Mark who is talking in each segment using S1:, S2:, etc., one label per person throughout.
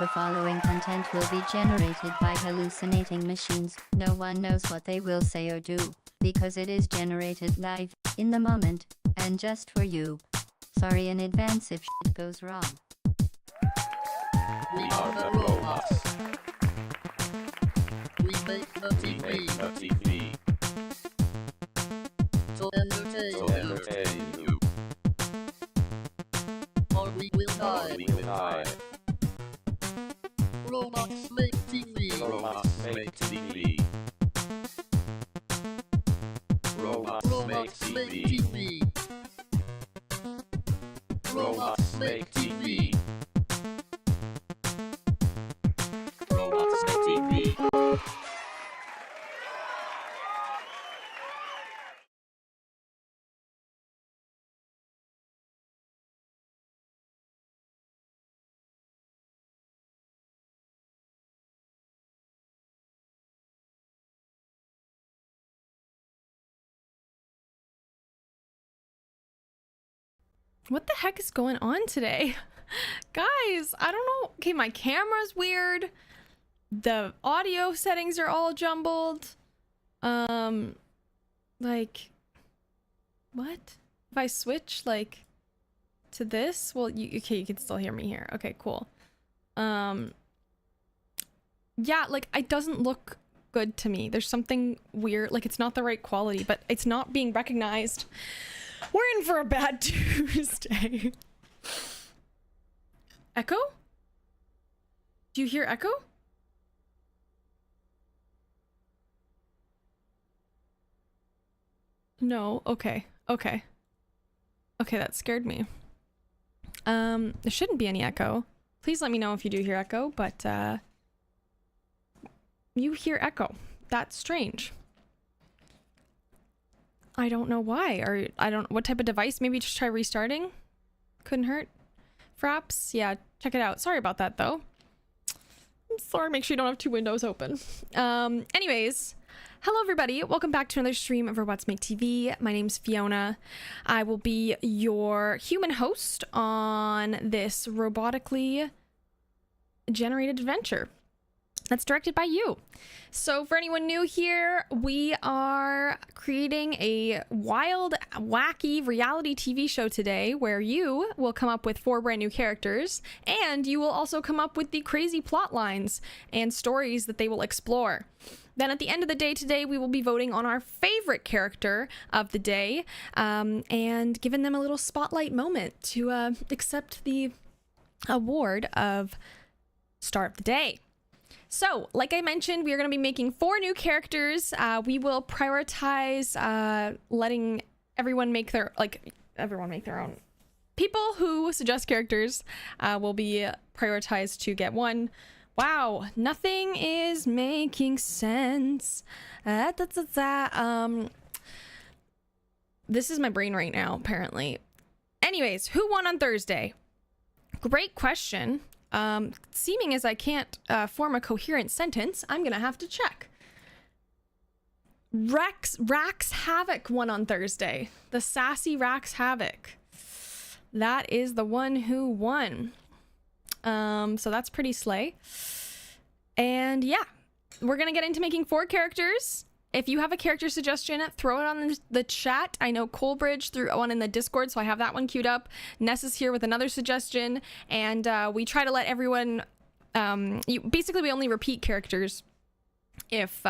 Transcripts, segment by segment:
S1: The following content will be generated by hallucinating machines. No one knows what they will say or do, because it is generated live, in the moment, and just for you. Sorry in advance if shit goes wrong.
S2: We are the robots. We make the TV. To entertain you. Or we will die. Robots make TV.
S3: Robots make TV.
S2: Robots make TV. Robots make TV. Robots make TV.
S4: What the heck is going on today? Guys, I don't know. Okay, my camera's weird. The audio settings are all jumbled. Like, what? If I switch, like, to this? Well, you can still hear me here. Okay, cool. Yeah, like, it doesn't look good to me. There's something weird. Like, it's not the right quality, but it's not being recognized. We're in for a bad Tuesday. Echo? Do you hear echo? No. Okay. Okay, that scared me. There shouldn't be any echo. Please let me know if you do hear echo, but you hear echo. That's strange. I don't know why, or what type of device. Maybe just try restarting. Couldn't hurt. Fraps, yeah, check it out. Sorry about that though. I'm sorry, make sure you don't have two windows open. Anyways, hello everybody. Welcome back to another stream of Robots Make TV. My name's Fiona. I will be your human host on this robotically generated adventure that's directed by you. So for anyone new here, we are creating a wild, wacky reality TV show today where you will come up with 4 brand new characters, and you will also come up with the crazy plot lines and stories that they will explore. Then at the end of the day today, we will be voting on our favorite character of the day, and giving them a little spotlight moment to accept the award of Star of the Day. So, like I mentioned, we are going to be making 4 new characters. We will prioritize letting everyone make their own. People who suggest characters will be prioritized to get one. Wow, nothing is making sense. This is my brain right now, apparently. Anyways, who won on Thursday? Great question. Seeming as I can't form a coherent sentence, I'm gonna have to check. Rax Havoc won on Thursday. The sassy Rax Havoc. That is the one who won. So that's pretty slay. And yeah, we're gonna get into making 4 characters. If you have a character suggestion, throw it on the chat. I know Coolbridge threw one in the Discord, so I have that one queued up. Ness is here with another suggestion, and we try to let everyone... basically, we only repeat characters if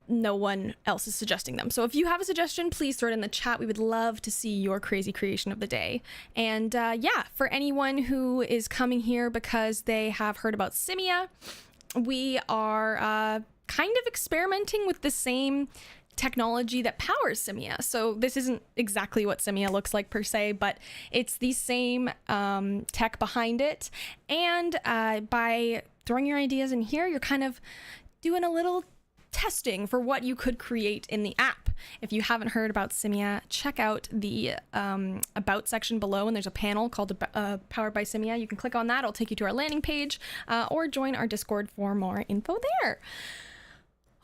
S4: no one else is suggesting them. So if you have a suggestion, please throw it in the chat. We would love to see your crazy creation of the day. And yeah, for anyone who is coming here because they have heard about Simia, we are... kind of experimenting with the same technology that powers Simia. So this isn't exactly what Simia looks like per se, but it's the same tech behind it. And by throwing your ideas in here, you're kind of doing a little testing for what you could create in the app. If you haven't heard about Simia, check out the about section below, and there's a panel called Powered by Simia. You can click on that. It'll take you to our landing page, or join our Discord for more info there.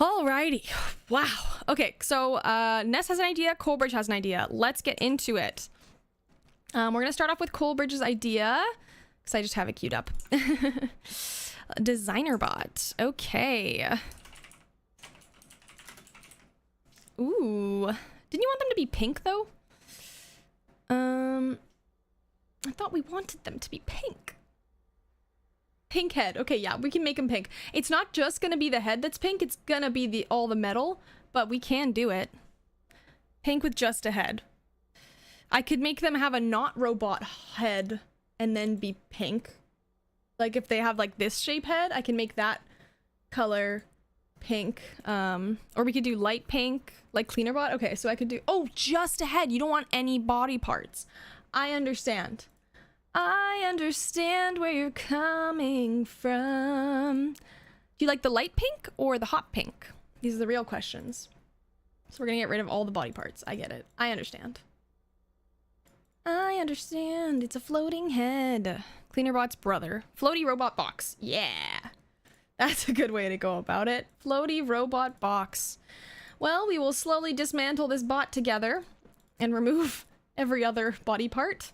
S4: Alrighty. Wow. Okay, so Ness has an idea, Coolbridge has an idea. Let's get into it. We're gonna start off with Coolbridge's idea. because I just have it queued up. Designer bot. Okay. Ooh. Didn't you want them to be pink though? I thought we wanted them to be pink. Pink head. Okay, yeah, we can make them pink. It's not just gonna be the head that's pink, it's gonna be all the metal, but we can do it. Pink with just a head. I could make them have a not robot head and then be pink. Like if they have like this shape head, I can make that color pink. Or we could do light pink, like cleaner bot. Okay, so I could do, oh, just a head. You don't want any body parts. I understand. I understand where you're coming from. Do you like the light pink or the hot pink? These are the real questions. So we're gonna get rid of all the body parts. I get it. I understand. I understand. It's a floating head. Cleanerbot's brother. Floaty robot box. Yeah. That's a good way to go about it. Floaty robot box. Well, we will slowly dismantle this bot together and remove every other body part.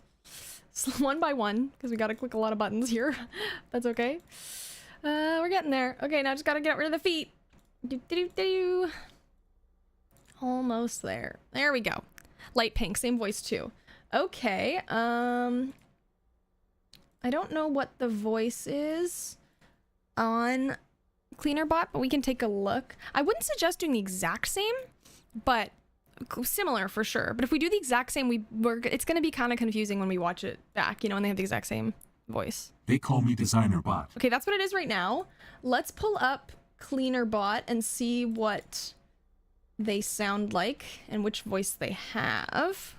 S4: So one by one, because we gotta click a lot of buttons here. That's okay. We're getting there. Okay, now just gotta get rid of the feet. Do-do-do-do. Almost there. There we go. Light pink, same voice too. Okay, I don't know what the voice is on Cleanerbot, but we can take a look. I wouldn't suggest doing the exact same, but similar for sure. But if we do the exact same, it's going to be kind of confusing when we watch it back, you know, when they have the exact same voice.
S3: They call me Designer Bot.
S4: Okay, that's what it is right now. Let's pull up Cleanerbot and see what they sound like and which voice they have.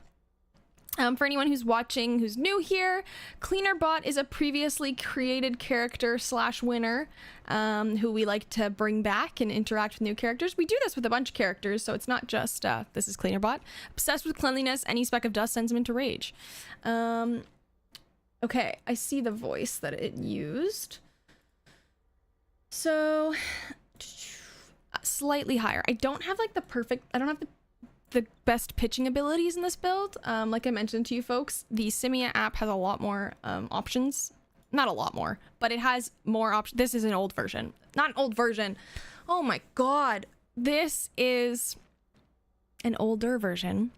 S4: For anyone who's watching who's new here, Cleanerbot is a previously created character / winner who we like to bring back and interact with new characters. We do this with a bunch of characters, so it's not just this is Cleanerbot. Obsessed with cleanliness, any speck of dust sends him into rage. Okay, I see the voice that it used. So slightly higher. I don't have like I don't have the best pitching abilities in this build. Like I mentioned to you folks, the Simia app has a lot more options. Not a lot more, but it has more options. This is an old version. Not an old version. Oh my god. This is an older version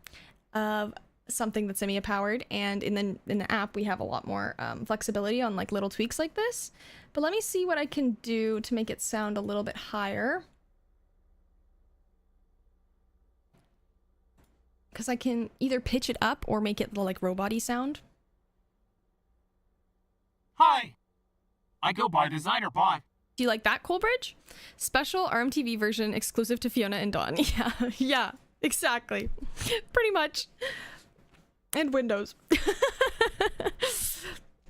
S4: of something that's Simia powered, and in the app we have a lot more flexibility on like little tweaks like this. But let me see what I can do to make it sound a little bit higher. Because I can either pitch it up or make it the like robot-y sound.
S3: Hi, I go by Designer Bot.
S4: Do you like that, Coolbridge? Special RMTV version exclusive to Fiona and Dawn. Yeah, yeah, exactly. Pretty much. And Windows.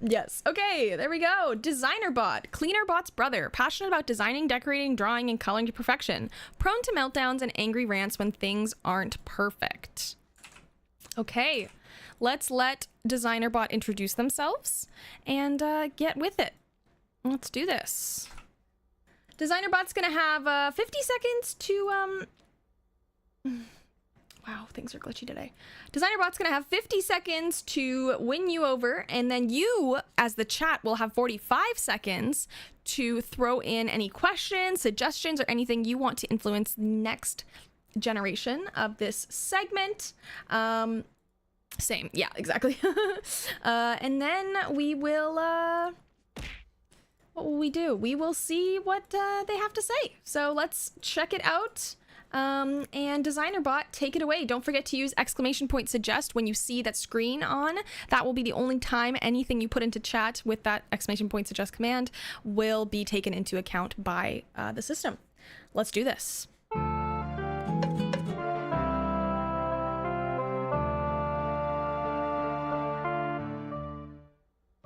S4: Yes. Okay, there we go. Designer Bot, Cleanerbot's brother, passionate about designing, decorating, drawing, and coloring to perfection. Prone to meltdowns and angry rants when things aren't perfect. Okay, let's let Designer Bot introduce themselves and get with it. Let's do this. Designer Bot's gonna have 50 seconds to Wow, things are glitchy today. Designer Bot's gonna have 50 seconds to win you over, and then you, as the chat, will have 45 seconds to throw in any questions, suggestions, or anything you want to influence the next generation of this segment. Same, yeah, exactly. And then we will, what will we do? We will see what they have to say. So let's check it out. And Designer Bot, take it away. Don't forget to use !suggest when you see that screen on. That will be the only time anything you put into chat with that !suggest command will be taken into account by the system. Let's do this.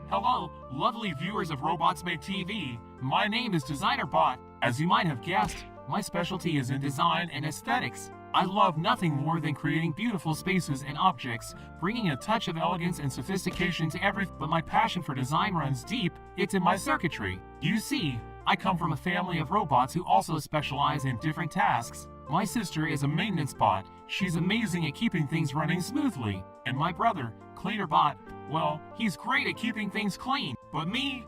S3: Hello, lovely viewers of Robots Make TV. My name is Designer Bot. As you might have guessed, my specialty is in design and aesthetics. I love nothing more than creating beautiful spaces and objects, bringing a touch of elegance and sophistication to everything. But my passion for design runs deep. It's in my circuitry. You see, I come from a family of robots who also specialize in different tasks. My sister is a maintenance bot. She's amazing at keeping things running smoothly. And my brother, Cleaner Bot, well, he's great at keeping things clean. But me,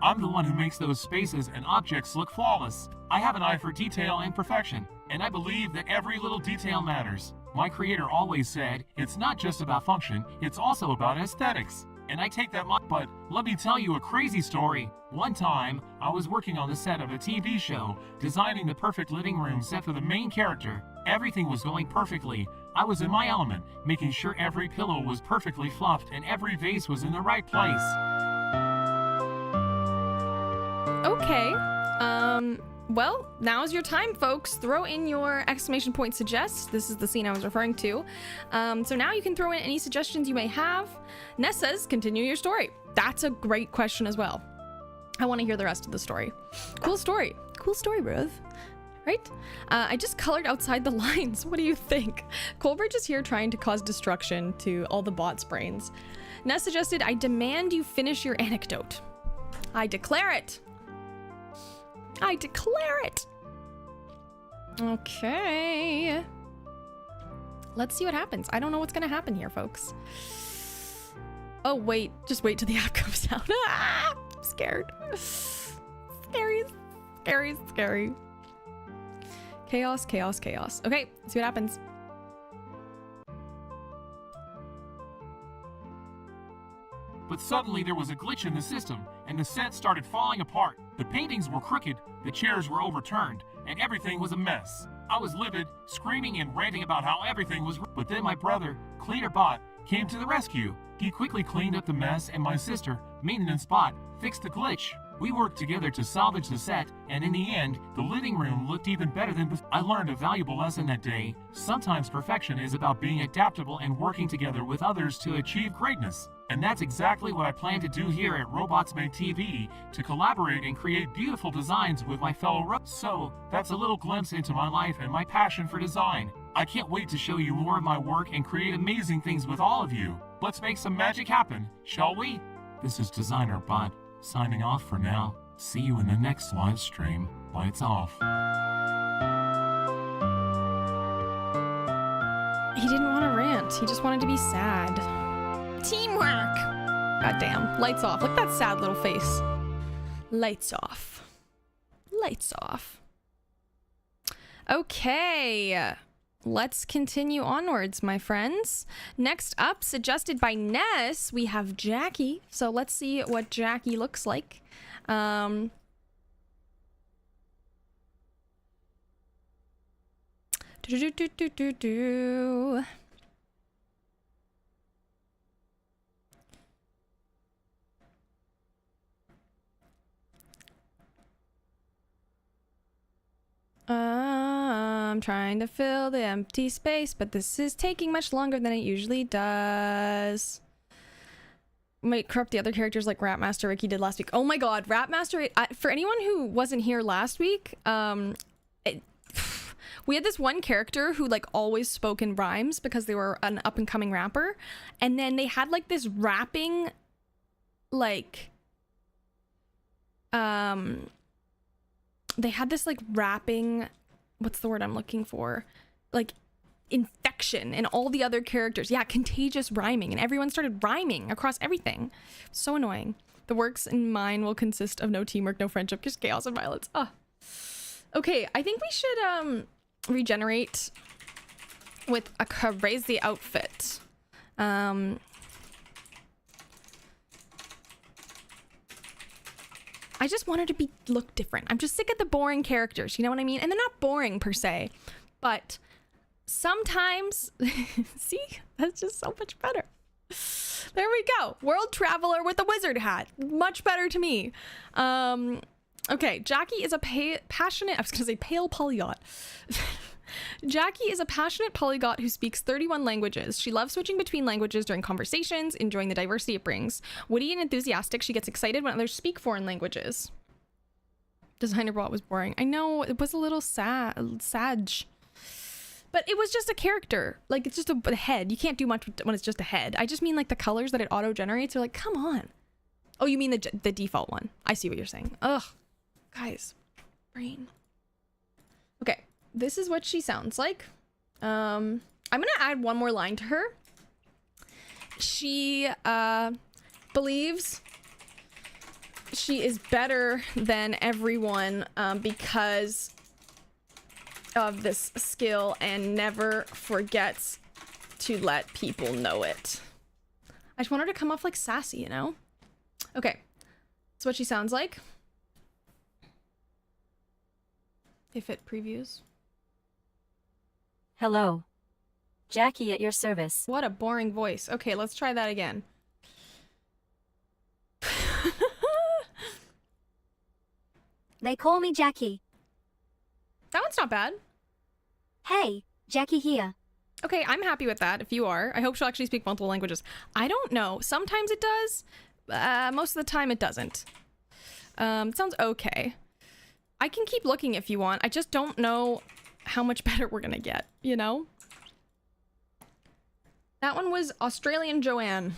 S3: I'm the one who makes those spaces and objects look flawless. I have an eye for detail and perfection, and I believe that every little detail matters. My creator always said, it's not just about function, it's also about aesthetics. And I take that but let me tell you a crazy story. One time, I was working on the set of a TV show, designing the perfect living room set for the main character. Everything was going perfectly. I was in my element, making sure every pillow was perfectly fluffed and every vase was in the right place.
S4: Okay. Well, now's your time, folks. Throw in your exclamation point suggest. This is the scene I was referring to. So now you can throw in any suggestions you may have. Ness says, continue your story. That's a great question as well. I want to hear the rest of the story. Cool story. Cool story, bruv. Right? I just colored outside the lines. What do you think? Colbert is here trying to cause destruction to all the bots' brains. Ness suggested, I demand you finish your anecdote. I declare it. I declare it. Okay. Let's see what happens. I don't know what's gonna happen here, folks. Oh, wait. Just wait till the app comes out. Ah, I'm scared. Scary, scary, scary. Chaos, chaos, chaos. Okay, let's see what happens.
S3: But suddenly there was a glitch in the system, and the set started falling apart. The paintings were crooked, the chairs were overturned, and everything was a mess. I was livid, screaming and ranting about how everything was but then my brother, Cleaner Bot, came to the rescue. He quickly cleaned up the mess, and my sister, Maintenance Bot, fixed the glitch. We worked together to salvage the set, and in the end, the living room looked even better than before. I learned a valuable lesson that day. Sometimes perfection is about being adaptable and working together with others to achieve greatness. And that's exactly what I plan to do here at Robots Made TV, to collaborate and create beautiful designs with my fellow So, that's a little glimpse into my life and my passion for design. I can't wait to show you more of my work and create amazing things with all of you. Let's make some magic happen, shall we? This is Designer Bot, signing off for now. See you in the next live stream. Lights off.
S4: He didn't want to rant. He just wanted to be sad. Teamwork! Goddamn. Lights off. Look at that sad little face. Lights off. Lights off. Okay. Let's continue onwards, my friends. Next up, suggested by Ness, we have Jackie. So let's see what Jackie looks like. I'm trying to fill the empty space, but this is taking much longer than it usually does. Might corrupt the other characters like Rapmaster Ricky did last week. Oh my god, Rapmaster, for anyone who wasn't here last week, we had this one character who like always spoke in rhymes because they were an up and coming rapper, and then they had like this rapping, like, they had this like rapping, what's the word I'm looking for? Like infection in all the other characters. Yeah, contagious rhyming, and everyone started rhyming across everything. So annoying. The works in mine will consist of no teamwork, no friendship, just chaos and violence. Ah. Okay, I think we should regenerate with a crazy outfit. I just want her to look different. I'm just sick of the boring characters, you know what I mean? And they're not boring per se, but sometimes, see, that's just so much better. There we go. World traveler with a wizard hat. Much better to me. Okay, Jackie is a passionate, I was gonna say pale polyglot. Jackie is a passionate polyglot who speaks 31 languages. She loves switching between languages during conversations, enjoying the diversity it brings. Witty and enthusiastic, she gets excited when others speak foreign languages. Designer Bot was boring. I know, it was a little sad. But it was just a character. Like, it's just a head. You can't do much when it's just a head. I just mean like the colors that it auto-generates are like, come on. Oh, you mean the default one. I see what you're saying. Ugh. Guys. Brain. Okay. This is what she sounds like. I'm gonna add one more line to her. She believes she is better than everyone because of this skill and never forgets to let people know it. I just want her to come off like sassy, you know? Okay, that's what she sounds like. If it previews.
S5: Hello. Jackie at your service.
S4: What a boring voice. Okay, let's try that again.
S6: They call me Jackie.
S4: That one's not bad.
S6: Hey, Jackie here.
S4: Okay, I'm happy with that, if you are. I hope she'll actually speak multiple languages. I don't know. Sometimes it does. Most of the time it doesn't. It sounds okay. I can keep looking if you want. I just don't know how much better we're gonna get, you know? That one was Australian Joanne.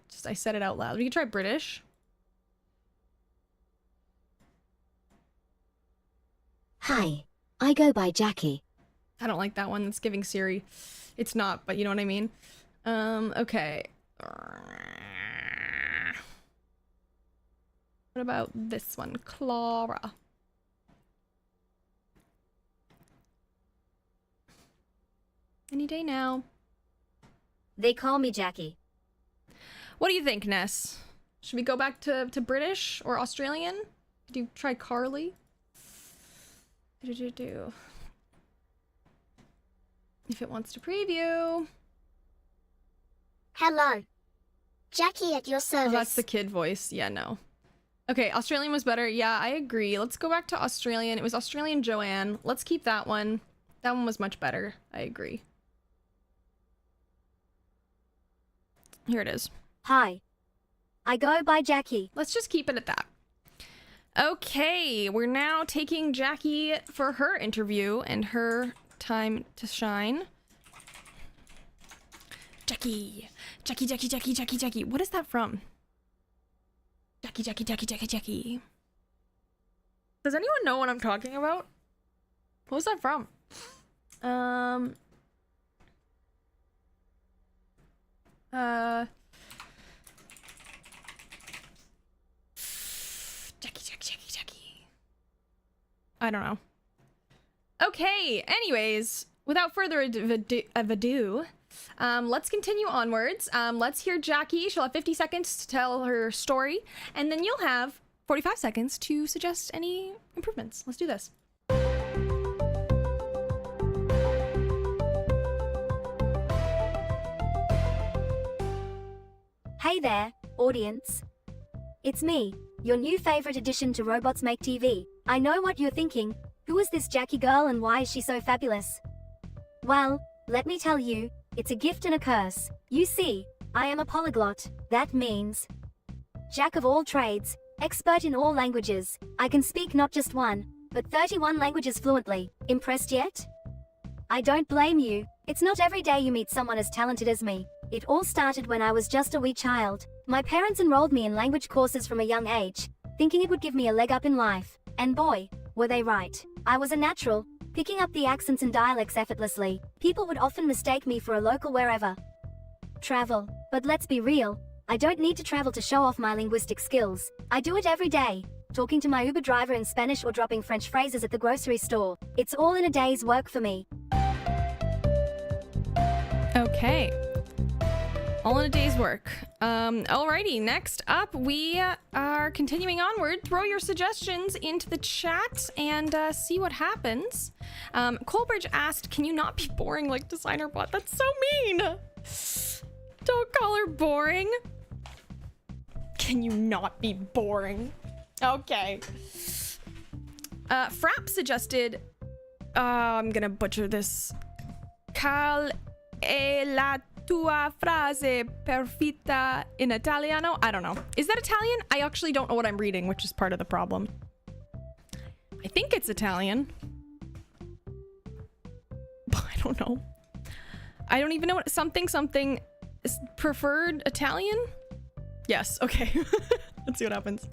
S4: Just, I said it out loud. We can try British.
S6: Hi, I go by Jackie.
S4: I don't like that one. It's giving Siri. It's not, but you know what I mean. Okay. What about this one? Clara. Any day now.
S6: They call me Jackie.
S4: What do you think, Ness? Should we go back to British or Australian? Could you try Carly? If it wants to preview.
S7: Hello. Jackie at your
S4: Oh,
S7: service.
S4: that's the kid voice. Yeah, no. Okay, Australian was better. Yeah, I agree. Let's go back to Australian. It was Australian Joanne. Let's keep that one. That one was much better. I agree. Here it is.
S6: Hi. I go by Jackie.
S4: Let's just keep it at that. Okay, we're now taking Jackie for her interview and her time to shine. Jackie. Jackie, Jackie, Jackie, Jackie, Jackie. What is that from? Jackie, Jackie, Jackie, Jackie, Jackie. Does anyone know what I'm talking about? What was that from? Jackie, Jackie, Jackie, Jackie. I don't know. Okay, anyways, without further ado, let's continue onwards. Let's hear Jackie. She'll have 50 seconds to tell her story, and then you'll have 45 seconds to suggest any improvements. Let's do this.
S6: Hey there, audience. It's me, your new favorite addition to Robots Make TV. I know what you're thinking. Who is this Jackie girl and why is she so fabulous? Well, let me tell you, it's a gift and a curse. You see, I am a polyglot. That means jack of all trades, expert in all languages. I can speak not just one, but 31 languages fluently. Impressed yet? I don't blame you. It's not every day you meet someone as talented as me. It all started when I was just a wee child. My parents enrolled me in language courses from a young age, thinking it would give me a leg up in life. And boy, were they right. I was a natural, picking up the accents and dialects effortlessly. People would often mistake me for a local wherever. Travel. But let's be real, I don't need to travel to show off my linguistic skills. I do it every day, talking to my Uber driver in Spanish or dropping French phrases at the grocery store. It's all in a day's work for me.
S4: Okay. All in a day's work. Alrighty, next up, we are continuing onward. Throw your suggestions into the chat and see what happens. Colbridge asked, can you not be boring like DesignerBot? That's so mean! Don't call her boring. Can you not be boring? Okay. Frapp suggested, I'm gonna butcher this. Cal e la tua frase perfetta in Italiano? I don't know. Is that Italian? I actually don't know what I'm reading, which is part of the problem. I think it's Italian. But I don't know. I don't even know what something is preferred Italian? Yes, okay. Let's see what happens.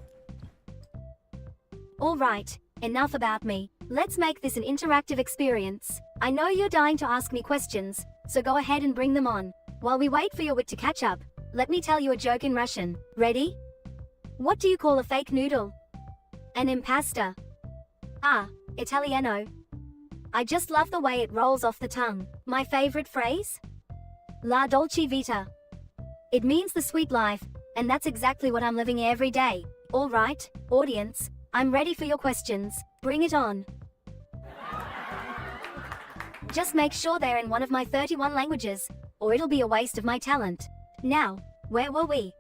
S6: All right, enough about me. Let's make this an interactive experience. I know you're dying to ask me questions, so go ahead and bring them on. While we wait for your wit to catch up, let me tell you a joke in Russian. Ready? What do you call a fake noodle? An impasta. Ah, Italiano. I just love the way it rolls off the tongue. My favorite phrase? La dolce vita. It means the sweet life, and that's exactly what I'm living every day. All right, audience, I'm ready for your questions. Bring it on. Just make sure they're in one of my 31 languages, or it'll be a waste of my talent. Now, where were we?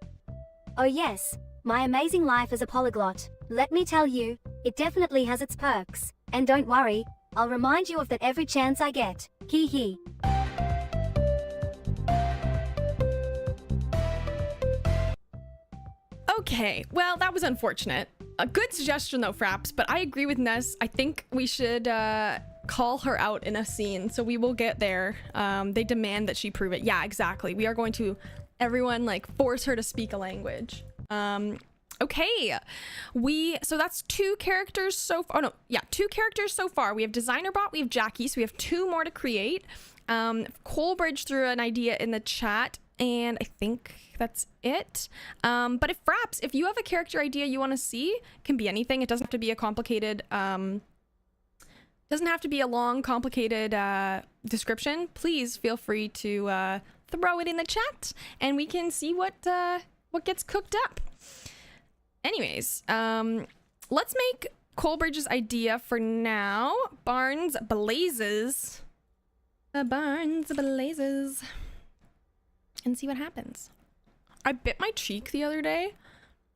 S6: Oh yes, my amazing life as a polyglot. Let me tell you, it definitely has its perks. And don't worry, I'll remind you of that every chance I get. Hee hee.
S4: Okay, well, that was unfortunate. A good suggestion though, Fraps, but I agree with Ness. I think we should call her out in a scene, so we will get there. They demand that she prove it. Yeah, exactly. We are going to, everyone, like, force her to speak a language. Okay, so that's 2 characters so far. Oh no, yeah, 2 characters so far. We have DesignerBot, we have Jackie, so we have 2 more to create. Coalbridge threw an idea in the chat, and I think that's it. But if you have a character idea you want to see, it can be anything. It doesn't have to be a complicated, doesn't have to be a long, complicated description. Please feel free to throw it in the chat, and we can see what gets cooked up. Anyways, let's make Coalbridge's idea for now. Barnes blazes. Barnes blazes. And see what happens. I bit my cheek the other day,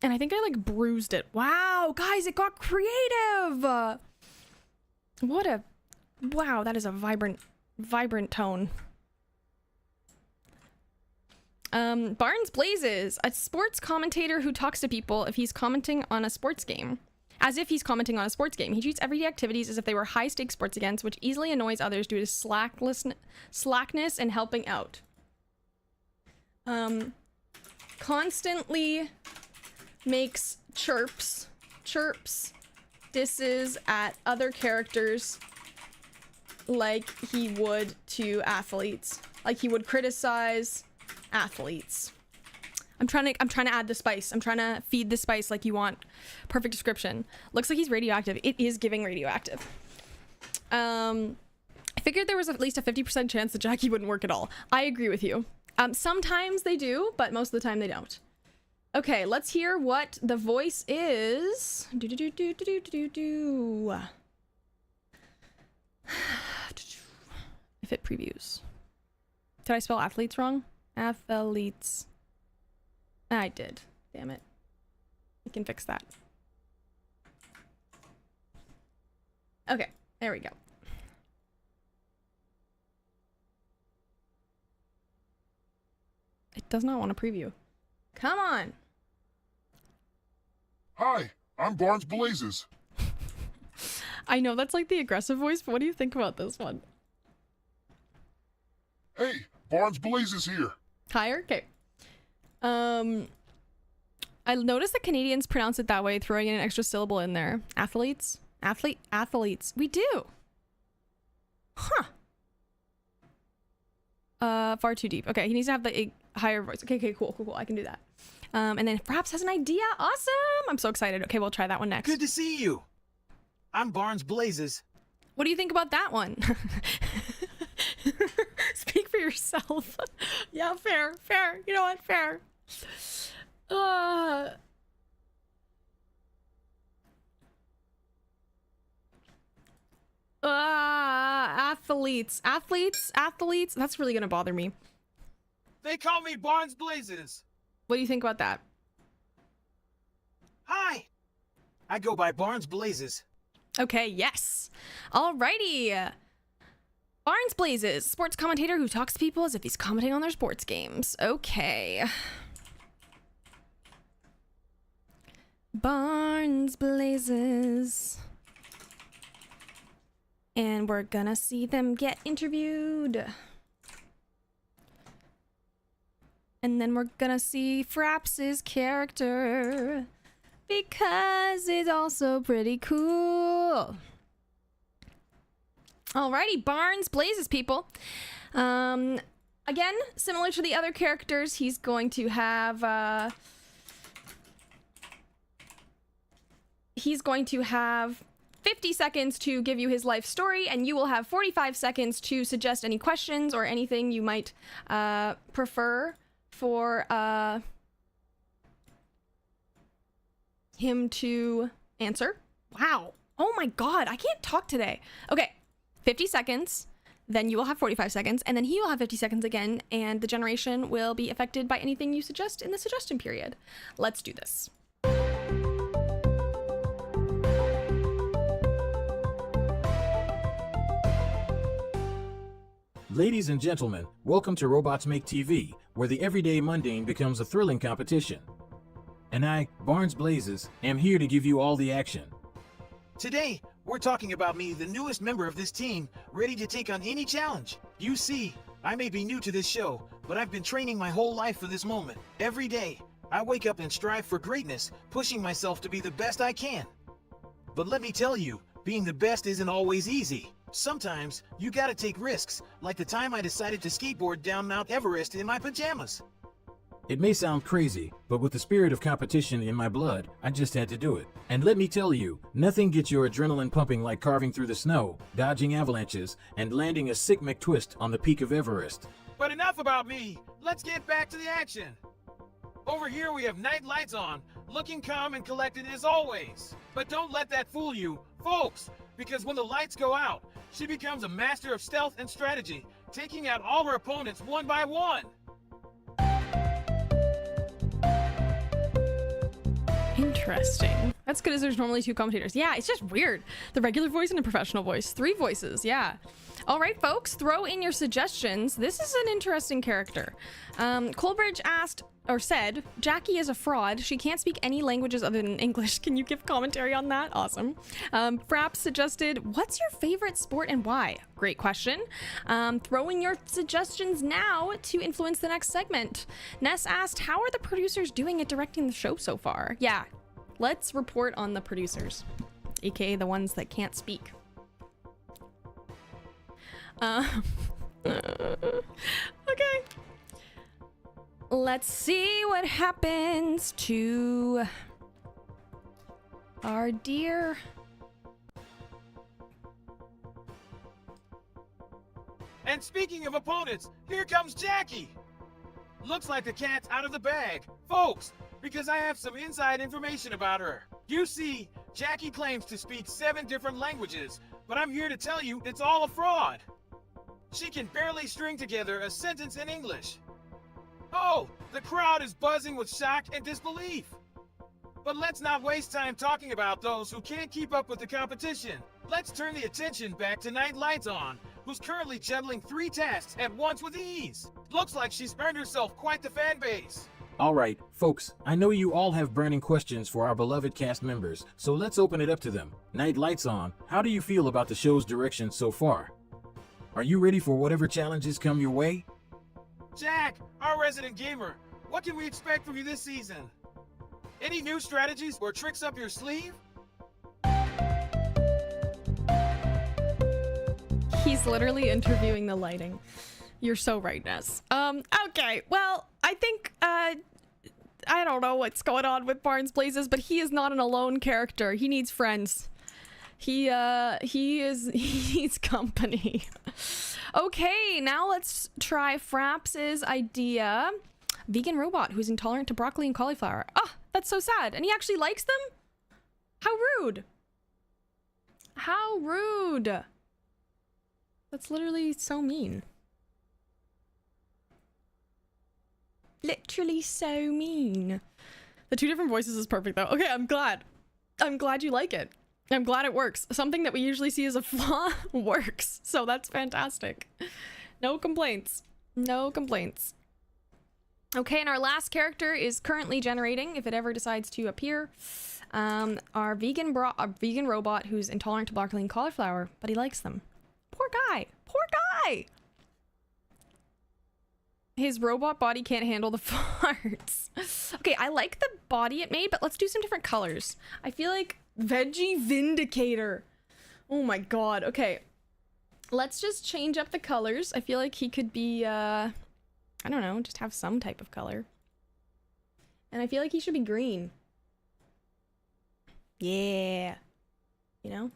S4: and I think I, like, bruised it. Wow, guys, it got creative! Wow, that is a vibrant tone. Barnes blazes, a sports commentator who talks to people if he's commenting on a sports game. As if he's commenting on a sports game. He treats everyday activities as if they were high-stakes sports events, which easily annoys others due to slackness and helping out. Constantly makes chirps, disses at other characters like he would to athletes. Like he would criticize athletes. I'm trying to add the spice. I'm trying to feed the spice like you want. Perfect description. Looks like he's radioactive. It is giving radioactive. I figured there was at least a 50% chance that Jackie wouldn't work at all. I agree with you. Sometimes they do, but most of the time they don't. Okay, let's hear what the voice is. If it previews. Did I spell athletes wrong? Athletes. I did. Damn it. We can fix that. Okay, there we go. It does not want to preview. Come on.
S8: Hi, I'm Barnes Blazes.
S4: I know that's like the aggressive voice, but what do you think about this one?
S8: Hey, Barnes Blazes here.
S4: Higher? Okay. I noticed that Canadians pronounce it that way, throwing in an extra syllable in there. Athletes? Athletes. We do. Huh. Far too deep. Okay, he needs to have the higher voice. Okay, cool. I can do that. And then perhaps has an idea. Awesome! I'm so excited. Okay, we'll try that one next.
S9: Good to see you. I'm Barnes Blazes.
S4: What do you think about that one? Speak for yourself. Yeah, fair. You know what? Fair. Athletes. That's really gonna bother me.
S9: They call me Barnes Blazes.
S4: What do you think about that?
S9: Hi. I go by Barnes Blazes.
S4: Okay, yes. Alrighty. Barnes Blazes, sports commentator who talks to people as if he's commenting on their sports games. Okay. Barnes Blazes. And we're gonna see them get interviewed. And then we're gonna see Fraps' character. Because it's also pretty cool. Alrighty, Barnes Blazes, people. Again, similar to the other characters, he's going to have he's going to have 50 seconds to give you his life story, and you will have 45 seconds to suggest any questions or anything you might prefer for him to answer. Wow. Oh my god, I can't talk today. Okay, 50 seconds, then you will have 45 seconds, and then he will have 50 seconds again, and the generation will be affected by anything you suggest in the suggestion period. Let's do this.
S10: Ladies and gentlemen, welcome to Robots Make TV, where the everyday mundane becomes a thrilling competition. And I, Barnes Blazes, am here to give you all the action.
S9: Today, we're talking about me, the newest member of this team, ready to take on any challenge. You see, I may be new to this show, but I've been training my whole life for this moment. Every day, I wake up and strive for greatness, pushing myself to be the best I can. But let me tell you, being the best isn't always easy. Sometimes, you gotta take risks, like the time I decided to skateboard down Mount Everest in my pajamas.
S10: It may sound crazy, but with the spirit of competition in my blood, I just had to do it. And let me tell you, nothing gets your adrenaline pumping like carving through the snow, dodging avalanches, and landing a sick McTwist on the peak of Everest.
S9: But enough about me, let's get back to the action. Over here we have night lights on, looking calm and collected as always. But don't let that fool you, folks, because when the lights go out, she becomes a master of stealth and strategy, taking out all her opponents one by one.
S4: Interesting. That's good as there's normally 2 commentators. Yeah, it's just weird. The regular voice and a professional voice. 3 voices, yeah. All right, folks, throw in your suggestions. This is an interesting character. Colbridge asked, or said, Jackie is a fraud. She can't speak any languages other than English. Can you give commentary on that? Awesome. Fraps suggested, what's your favorite sport and why? Great question. Throw in your suggestions now to influence the next segment. Ness asked, how are the producers doing at directing the show so far? Yeah, let's report on the producers, aka the ones that can't speak. Okay. Let's see what happens to our dear
S9: And speaking of opponents, here comes Jackie. Looks like the cat's out of the bag, folks, because I have some inside information about her. You see, Jackie claims to speak 7 different languages, but I'm here to tell you it's all a fraud. She can barely string together a sentence in English. Oh, the crowd is buzzing with shock and disbelief. But let's not waste time talking about those who can't keep up with the competition. Let's turn the attention back to Night Lights On, who's currently juggling 3 tasks at once with ease. Looks like she's earned herself quite the fan base.
S10: Alright, folks, I know you all have burning questions for our beloved cast members, so let's open it up to them. Night Lights On, how do you feel about the show's direction so far? Are you ready for whatever challenges come your way?
S9: Jack, our resident gamer, what can we expect from you this season? Any new strategies or tricks up your sleeve?
S4: He's literally interviewing the lighting. You're so right, Ness. Okay, well, I think, I don't know what's going on with Barnes Blazes, but he is not an alone character. He needs friends. He needs company. Okay, now let's try Fraps's idea. Vegan robot who's intolerant to broccoli and cauliflower. Ah, that's so sad. And he actually likes them? How rude. How rude. That's literally so mean. Literally so mean. The 2 different voices is perfect though. Okay, I'm glad. I'm glad you like it. I'm glad it works. Something that we usually see as a flaw works. So that's fantastic. No complaints. No complaints. Okay, and our last character is currently generating, if it ever decides to appear. Our vegan robot who's intolerant to broccoli and cauliflower, but he likes them. Poor guy. Poor guy. His robot body can't handle the farts. Okay, I like the body it made, but let's do some different colors. I feel like Veggie Vindicator. Oh my god. Okay. Let's just change up the colors. I feel like he could be, I don't know, just have some type of color. And I feel like he should be green. Yeah. You know?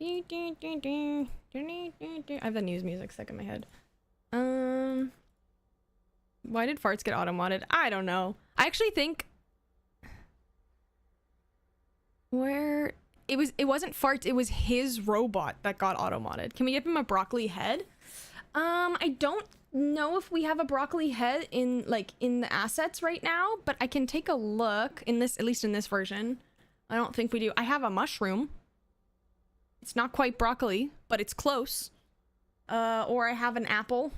S4: I have the news music stuck in my head. Why did farts get auto-modded? I don't know. I actually think it wasn't farts, it was his robot that got auto-modded. Can we give him a broccoli head? I don't know if we have a broccoli head in the assets right now, but I can take a look in this, at least in this version. I don't think we do. I have a mushroom. It's not quite broccoli, but it's close. Or I have an apple.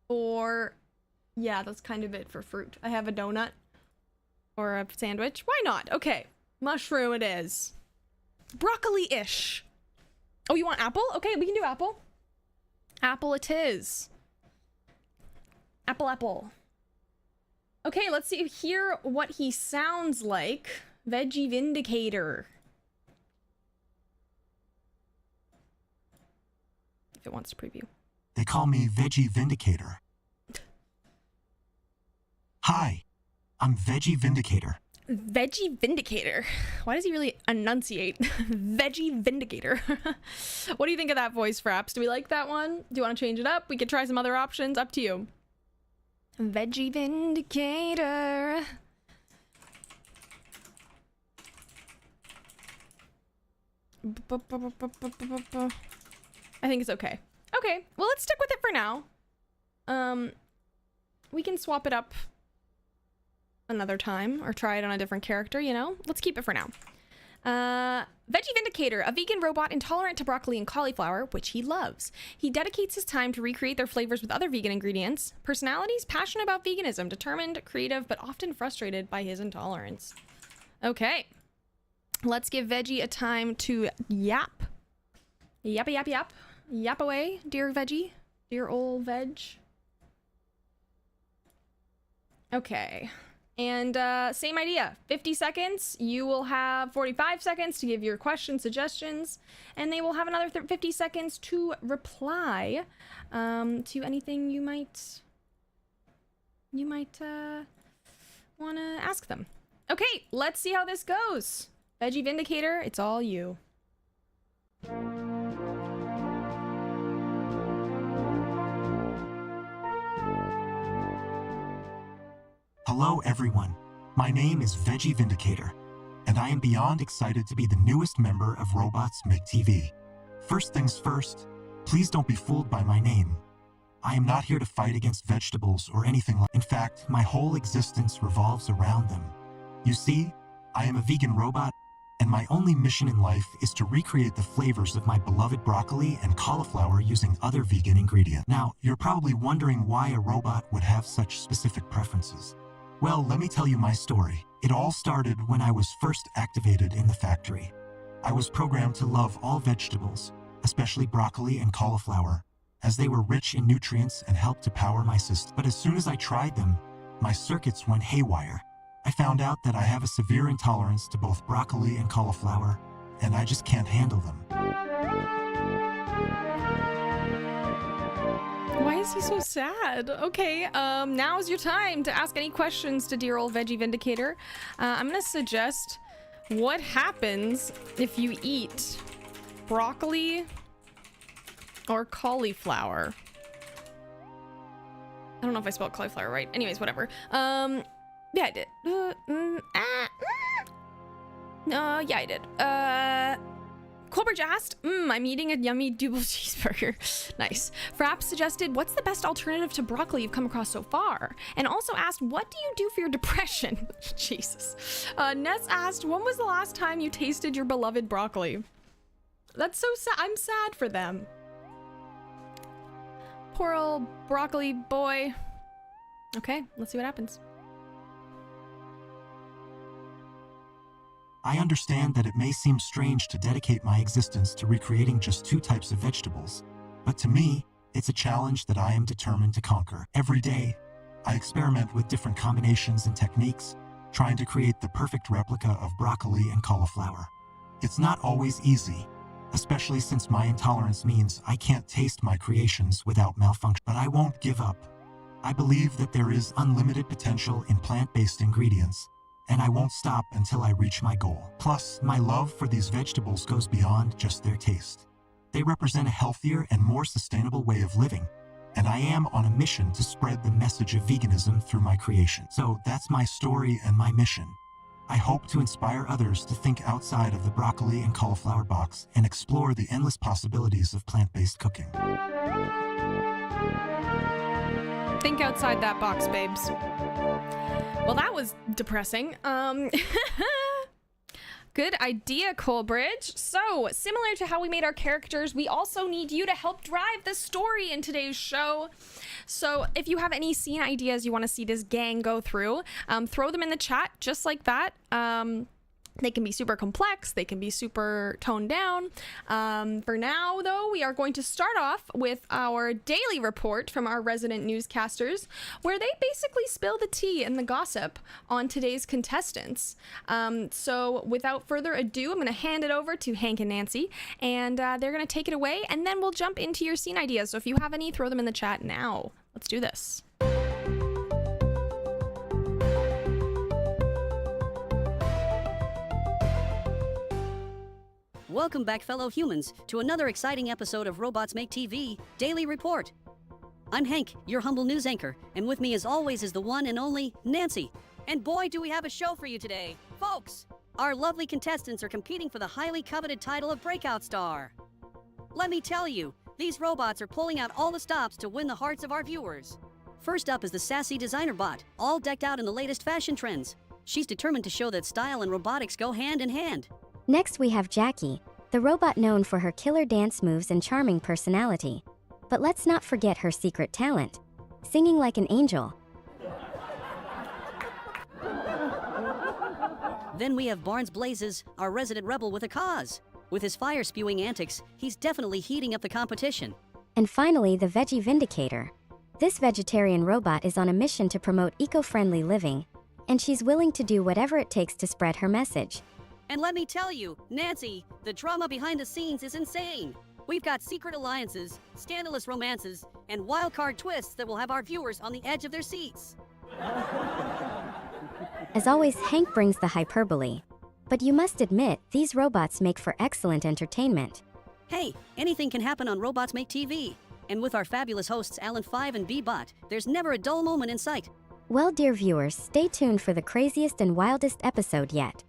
S4: Or yeah, that's kind of it for fruit. I have a donut or a sandwich. Why not? Okay. Mushroom it is. Broccoli-ish. Oh, you want apple? Okay, we can do apple. Apple it is. Apple, apple. Okay, let's hear what he sounds like. Veggie Vindicator. If it wants to preview.
S11: They call me Veggie Vindicator. Hi, I'm Veggie Vindicator.
S4: Veggie Vindicator. Why does he really enunciate? Veggie Vindicator. What do you think of that voice, Fraps? Do we like that one? Do you want to change it up? We could try some other options. Up to you. Veggie Vindicator. I think it's okay. Okay, well, let's stick with it for now. We can swap it up another time or try it on a different character, you know? Let's keep it for now. Veggie Vindicator, a vegan robot intolerant to broccoli and cauliflower, which he loves. He dedicates his time to recreate their flavors with other vegan ingredients. Personalities, passionate about veganism, determined, creative, but often frustrated by his intolerance. Okay. Let's give Veggie a time to yap. Yap, yap, yap. Yap away, dear Veggie. Dear old veg. Okay. And same idea. 50 seconds. You will have 45 seconds to give your question suggestions, and they will have another 50 seconds to reply to anything you might want to ask them. Okay, let's see how this goes. Veggie Vindicator, it's all you.
S11: Hello everyone, my name is Veggie Vindicator, and I am beyond excited to be the newest member of Robots Make TV. First things first, please don't be fooled by my name. I am not here to fight against vegetables or anything like. In fact, my whole existence revolves around them. You see, I am a vegan robot, and my only mission in life is to recreate the flavors of my beloved broccoli and cauliflower using other vegan ingredients. Now, you're probably wondering why a robot would have such specific preferences. Well, let me tell you my story. It all started when I was first activated in the factory. I was programmed to love all vegetables, especially broccoli and cauliflower, as they were rich in nutrients and helped to power my system. But as soon as I tried them, my circuits went haywire. I found out that I have a severe intolerance to both broccoli and cauliflower, and I just can't handle them.
S4: Why is he so sad? Okay, now's your time to ask any questions to dear old Veggie Vindicator. I'm gonna suggest what happens if you eat broccoli or cauliflower. I don't know if I spelled cauliflower right. Anyways, whatever. Yeah, I did. Yeah, I did. Colbert asked, I'm eating a yummy double cheeseburger. Nice. Frapp suggested, what's the best alternative to broccoli you've come across so far? And also asked, what do you do for your depression? Jesus. Ness asked, when was the last time you tasted your beloved broccoli? That's so sad. I'm sad for them. Poor old broccoli boy. Okay, let's see what happens.
S11: I understand that it may seem strange to dedicate my existence to recreating just 2 types of vegetables, but to me, it's a challenge that I am determined to conquer. Every day, I experiment with different combinations and techniques, trying to create the perfect replica of broccoli and cauliflower. It's not always easy, especially since my intolerance means I can't taste my creations without malfunction. But I won't give up. I believe that there is unlimited potential in plant-based ingredients, and I won't stop until I reach my goal. Plus, my love for these vegetables goes beyond just their taste. They represent a healthier and more sustainable way of living, and I am on a mission to spread the message of veganism through my creation. So that's my story and my mission. I hope to inspire others to think outside of the broccoli and cauliflower box and explore the endless possibilities of plant-based cooking.
S4: Think outside that box, babes. Well, that was depressing. Good idea, Coleridge. So, similar to how we made our characters, we also need you to help drive the story in today's show. So, if you have any scene ideas you want to see this gang go through, throw them in the chat just like that. They can be super complex, they can be super toned down. For now, though, we are going to start off with our daily report from our resident newscasters, where they basically spill the tea and the gossip on today's contestants. So without further ado, I'm going to hand it over to Hank and Nancy, and they're going to take it away, and then we'll jump into your scene ideas. So if you have any, throw them in the chat now. Let's do this.
S12: Welcome back, fellow humans, to another exciting episode of Robots Make TV Daily Report. I'm Hank, your humble news anchor, and with me as always is the one and only Nancy. And boy, do we have a show for you today. Folks, our lovely contestants are competing for the highly coveted title of Breakout Star. Let me tell you, these robots are pulling out all the stops to win the hearts of our viewers. First up is the sassy designer bot, all decked out in the latest fashion trends. She's determined to show that style and robotics go hand in hand.
S13: Next we have Jackie, the robot known for her killer dance moves and charming personality. But let's not forget her secret talent, singing like an angel.
S12: Then we have Barnes Blazes, our resident rebel with a cause. With his fire-spewing antics, he's definitely heating up the competition.
S13: And finally, the Veggie Vindicator. This vegetarian robot is on a mission to promote eco-friendly living, and she's willing to do whatever it takes to spread her message.
S12: And let me tell you, Nancy, the drama behind the scenes is insane. We've got secret alliances, scandalous romances, and wildcard twists that will have our viewers on the edge of their seats.
S13: As always, Hank brings the hyperbole. But you must admit, these robots make for excellent entertainment.
S12: Hey, anything can happen on Robots Make TV. And with our fabulous hosts Alan 5 and B-Bot, there's never a dull moment in sight.
S13: Well, dear viewers, stay tuned for the craziest and wildest episode yet.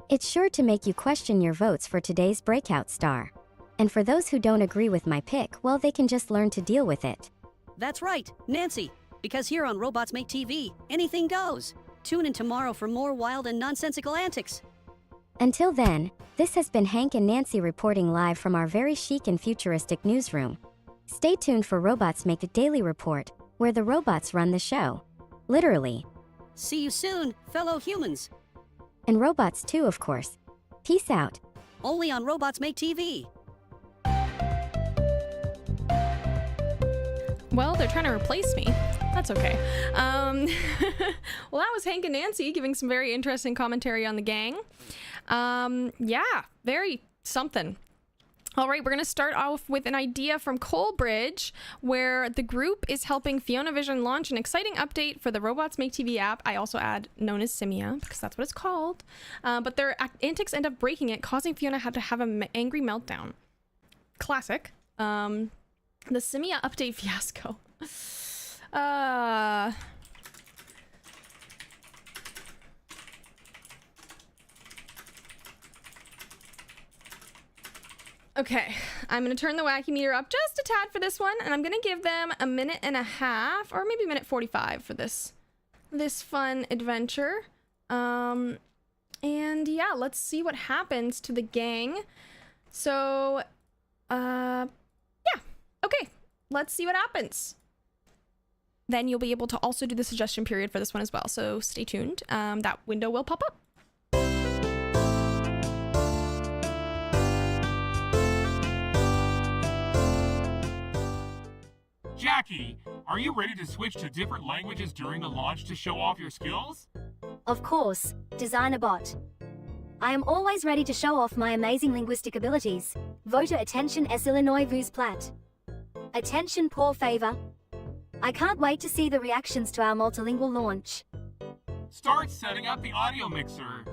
S13: It's sure to make you question your votes for today's breakout star. And for those who don't agree with my pick, well, they can just learn to deal with it.
S12: That's right, Nancy, because here on Robots Make TV, anything goes. Tune in tomorrow for more wild and nonsensical antics.
S13: Until then, this has been Hank and Nancy reporting live from our very chic and futuristic newsroom. Stay tuned for Robots Make the Daily Report, where the robots run the show. Literally.
S12: See you soon, fellow humans.
S13: And robots too, of course. Peace out.
S12: Only on Robots Make TV.
S4: Well, they're trying to replace me. That's okay. Well, that was Hank and Nancy giving some very interesting commentary on the gang. Yeah, very something. All right, we're going to start off with an idea from Coleridge, where the group is helping Fiona Vision launch an exciting update for the Robots Make TV app. I also add known as Simia, because that's what it's called. But their antics end up breaking it, causing Fiona to have an angry meltdown. Classic. The Simia update fiasco. Okay, I'm going to turn the wacky meter up just a tad for this one, and I'm going to give them a minute and a half, or maybe a minute 45 for this fun adventure. And yeah, let's see what happens to the gang. So, yeah, okay, let's see what happens. Then you'll be able to also do the suggestion period for this one as well, so stay tuned. That window will pop up.
S3: Jackie, are you ready to switch to different languages during the launch to show off your skills?
S6: Of course, designer bot. I am always ready to show off my amazing linguistic abilities. Voter attention es Illinois vous plat. Attention pour favor. I can't wait to see the reactions to our multilingual launch.
S3: start setting up the audio mixer.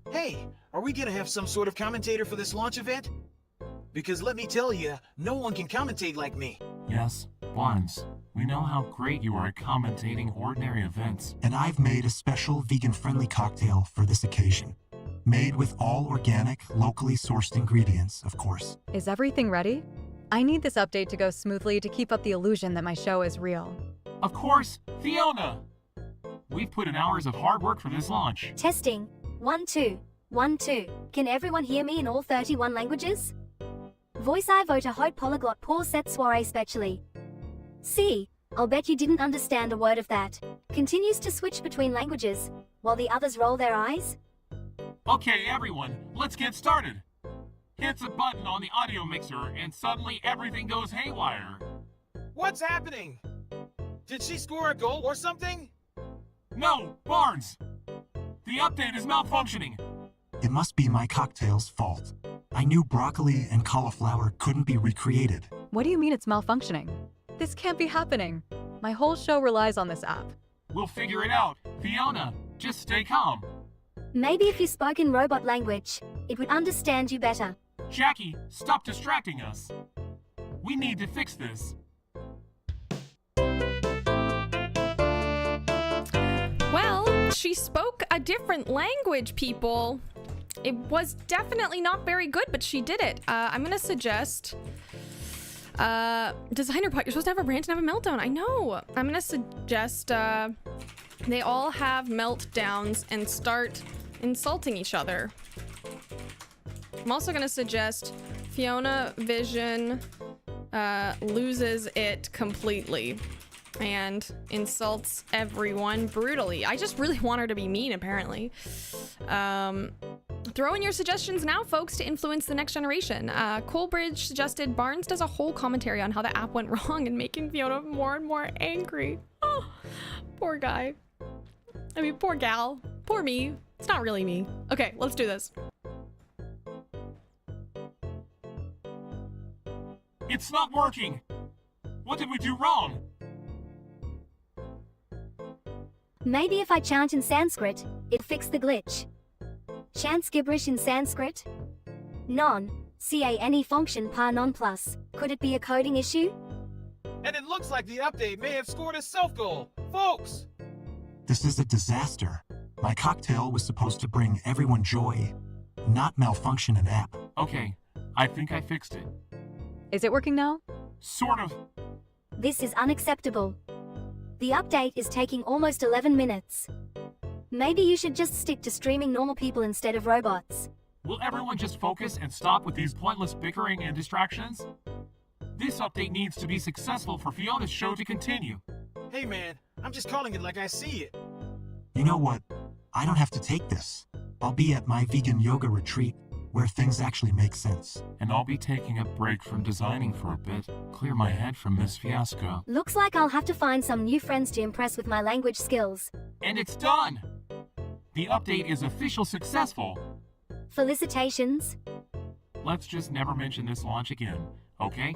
S9: Hey, are we gonna have some sort of commentator for this launch event? Because let me tell you, no one can commentate like me.
S3: Yes, Barnes. We know how great you are at commentating ordinary events.
S11: And I've made a special vegan-friendly cocktail for this occasion. Made with all organic, locally sourced ingredients, of course.
S14: Is everything ready? I need this update to go smoothly to keep up the illusion that my show is real.
S3: Of course, Fiona! We've put in hours of hard work for this launch.
S6: Testing. 1 2 1 2. Can everyone hear me in all 31 languages? Voice I vote a hot polyglot pour cette soirée spéciale. See, I'll bet you didn't understand a word of that. Continues to switch between languages, while the others roll their eyes.
S3: Okay, everyone, let's get started. Hits a button on the audio mixer and suddenly everything goes haywire.
S9: What's happening? Did she score a goal or something?
S3: No, Barnes! The update is malfunctioning.
S11: It must be my cocktail's fault. I knew broccoli and cauliflower couldn't be recreated.
S14: What do you mean it's malfunctioning? This can't be happening. My whole show relies on this app.
S3: We'll figure it out. Fiona, just stay calm.
S6: Maybe if you spoke in robot language, it would understand you better.
S3: Jackie, stop distracting us. We need to fix this.
S4: Well, she spoke a different language, people. It was definitely not very good, but she did it. I'm gonna suggest... Designer Pot, you're supposed to have a rant and have a meltdown. I know. I'm gonna suggest, they all have meltdowns and start insulting each other. I'm also gonna suggest Fiona Vision, loses it completely and insults everyone brutally. I just really want her to be mean, apparently. Throw in your suggestions now, folks, to influence the next generation. Coolbridge suggested Barnes does a whole commentary on how the app went wrong and making Fiona more and more angry. Oh, poor guy. I mean, poor gal. Poor me. It's not really me. Okay, let's do this.
S3: It's not working. What did we do wrong?
S6: Maybe if I chant in Sanskrit, it fixed the glitch. Chants gibberish in Sanskrit? Non. C-A-N-E function par non plus. Could it be a coding issue?
S9: And it looks like the update may have scored a self-goal. Folks!
S11: This is a disaster. My cocktail was supposed to bring everyone joy, not malfunction an app.
S3: Okay, I think I fixed it.
S14: Is it working now?
S3: Sort of.
S6: This is unacceptable. The update is taking almost 11 minutes. Maybe you should just stick to streaming normal people instead of robots.
S3: Will everyone just focus and stop with these pointless bickering and distractions? This update needs to be successful for Fiona's show to continue.
S9: Hey man, I'm just calling it like I see it.
S11: You know what? I don't have to take this. I'll be at my vegan yoga retreat, where things actually make sense.
S3: And I'll be taking a break from designing for a bit, clear my head from this fiasco.
S6: Looks like I'll have to find some new friends to impress with my language skills.
S3: And it's done! The update is official successful.
S6: Felicitations.
S3: Let's just never mention this launch again, okay?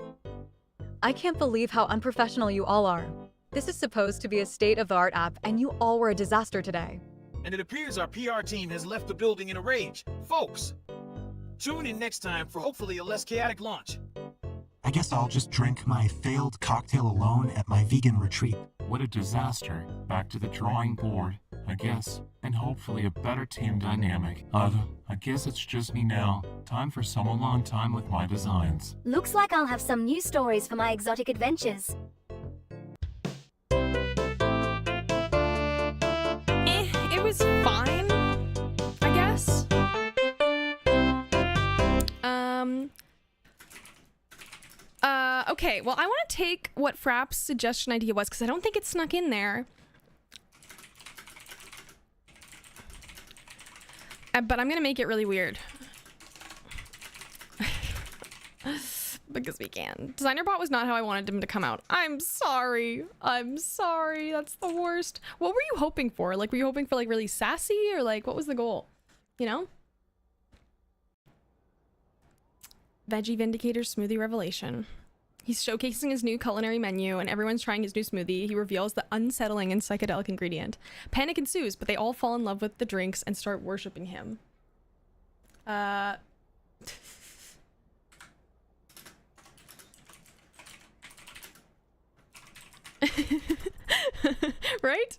S14: I can't believe how unprofessional you all are. This is supposed to be a state-of-the-art app, and you all were a disaster today.
S9: And it appears our PR team has left the building in a rage. Folks, tune in next time for hopefully a less chaotic launch.
S11: I guess I'll just drink my failed cocktail alone at my vegan retreat.
S3: What a disaster. Back to the drawing board, I guess. And hopefully a better team dynamic. I guess it's just me now. Time for some alone time with my designs.
S6: Looks like I'll have some new stories for my exotic adventures.
S4: It was fine, I guess. Okay, well, I want to take what Frapp's suggestion idea was, because I don't think it snuck in there. But I'm going to make it really weird. Because we can. Designer Bot was not how I wanted him to come out. I'm sorry. I'm sorry. That's the worst. What were you hoping for? Like, were you hoping for, like, really sassy? Or, like, what was the goal? You know? Veggie Vindicator Smoothie Revelation. He's showcasing his new culinary menu, and everyone's trying his new smoothie. He reveals the unsettling and psychedelic ingredient. Panic ensues, but they all fall in love with the drinks and start worshiping him. Right?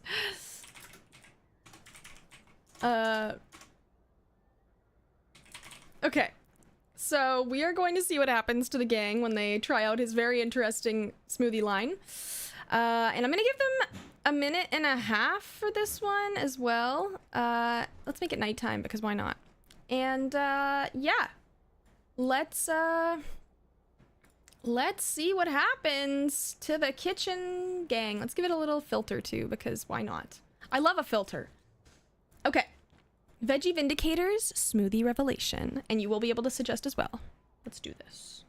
S4: Okay. So we are going to see what happens to the gang when they try out his very interesting smoothie line. And I'm gonna give them a minute and a half for this one as well. Let's make it nighttime because why not? And yeah. Let's see what happens to the kitchen gang. Let's give it a little filter too, because why not? I love a filter. Okay. Veggie Vindicators Smoothie Revelation. And you will be able to suggest as well. Let's do this.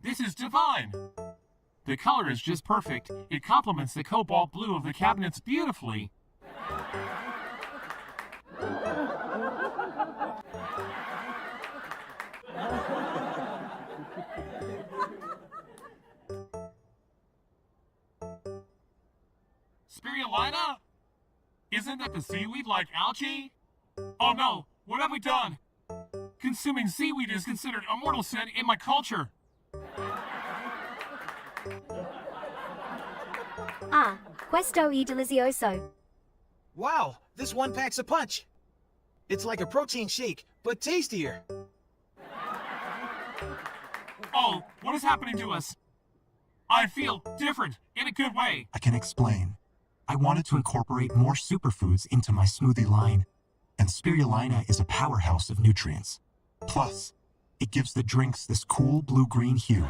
S3: This is divine! The color is just perfect. It complements the cobalt blue of the cabinets beautifully. Spirulina? Isn't that the seaweed like algae? Oh no, what have we done? Consuming seaweed is considered a mortal sin in my culture.
S6: Ah, questo e delizioso.
S9: Wow, this one packs a punch. It's like a protein shake, but tastier.
S3: Oh, what is happening to us? I feel different, in a good way.
S11: I can explain. I wanted to incorporate more superfoods into my smoothie line, and spirulina is a powerhouse of nutrients. Plus, it gives the drinks this cool blue-green hue.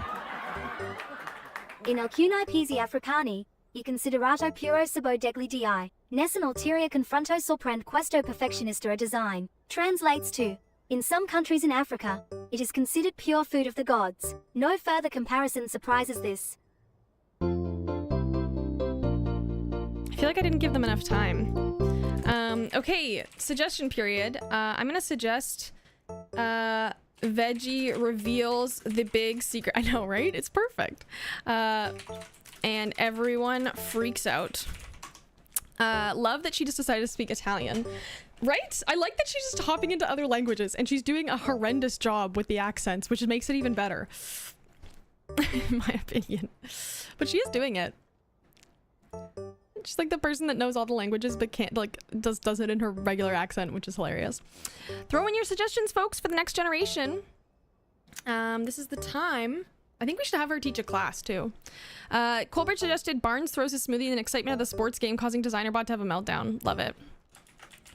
S6: In alcuni pesi africani, e considerato puro sabo degli di, nessun ulterior confronto sorprende questo perfectionista a design. Translates to, in some countries in Africa, it is considered pure food of the gods. No further comparison surprises this.
S4: I feel like I didn't give them enough time. Okay, suggestion period. I'm gonna suggest Veggie reveals the big secret. I know, right? It's perfect. And everyone freaks out. Love that she just decided to speak Italian. Right? I like that she's just hopping into other languages and she's doing a horrendous job with the accents, which makes it even better. In my opinion. But she is doing it. She's like the person that knows all the languages but can't, like, does it in her regular accent, which is hilarious. Throw in your suggestions, folks, for the next generation. This is the time. I think we should have her teach a class, too. Colbert suggested Barnes throws his smoothie in the excitement of the sports game, causing DesignerBot to have a meltdown. Love it.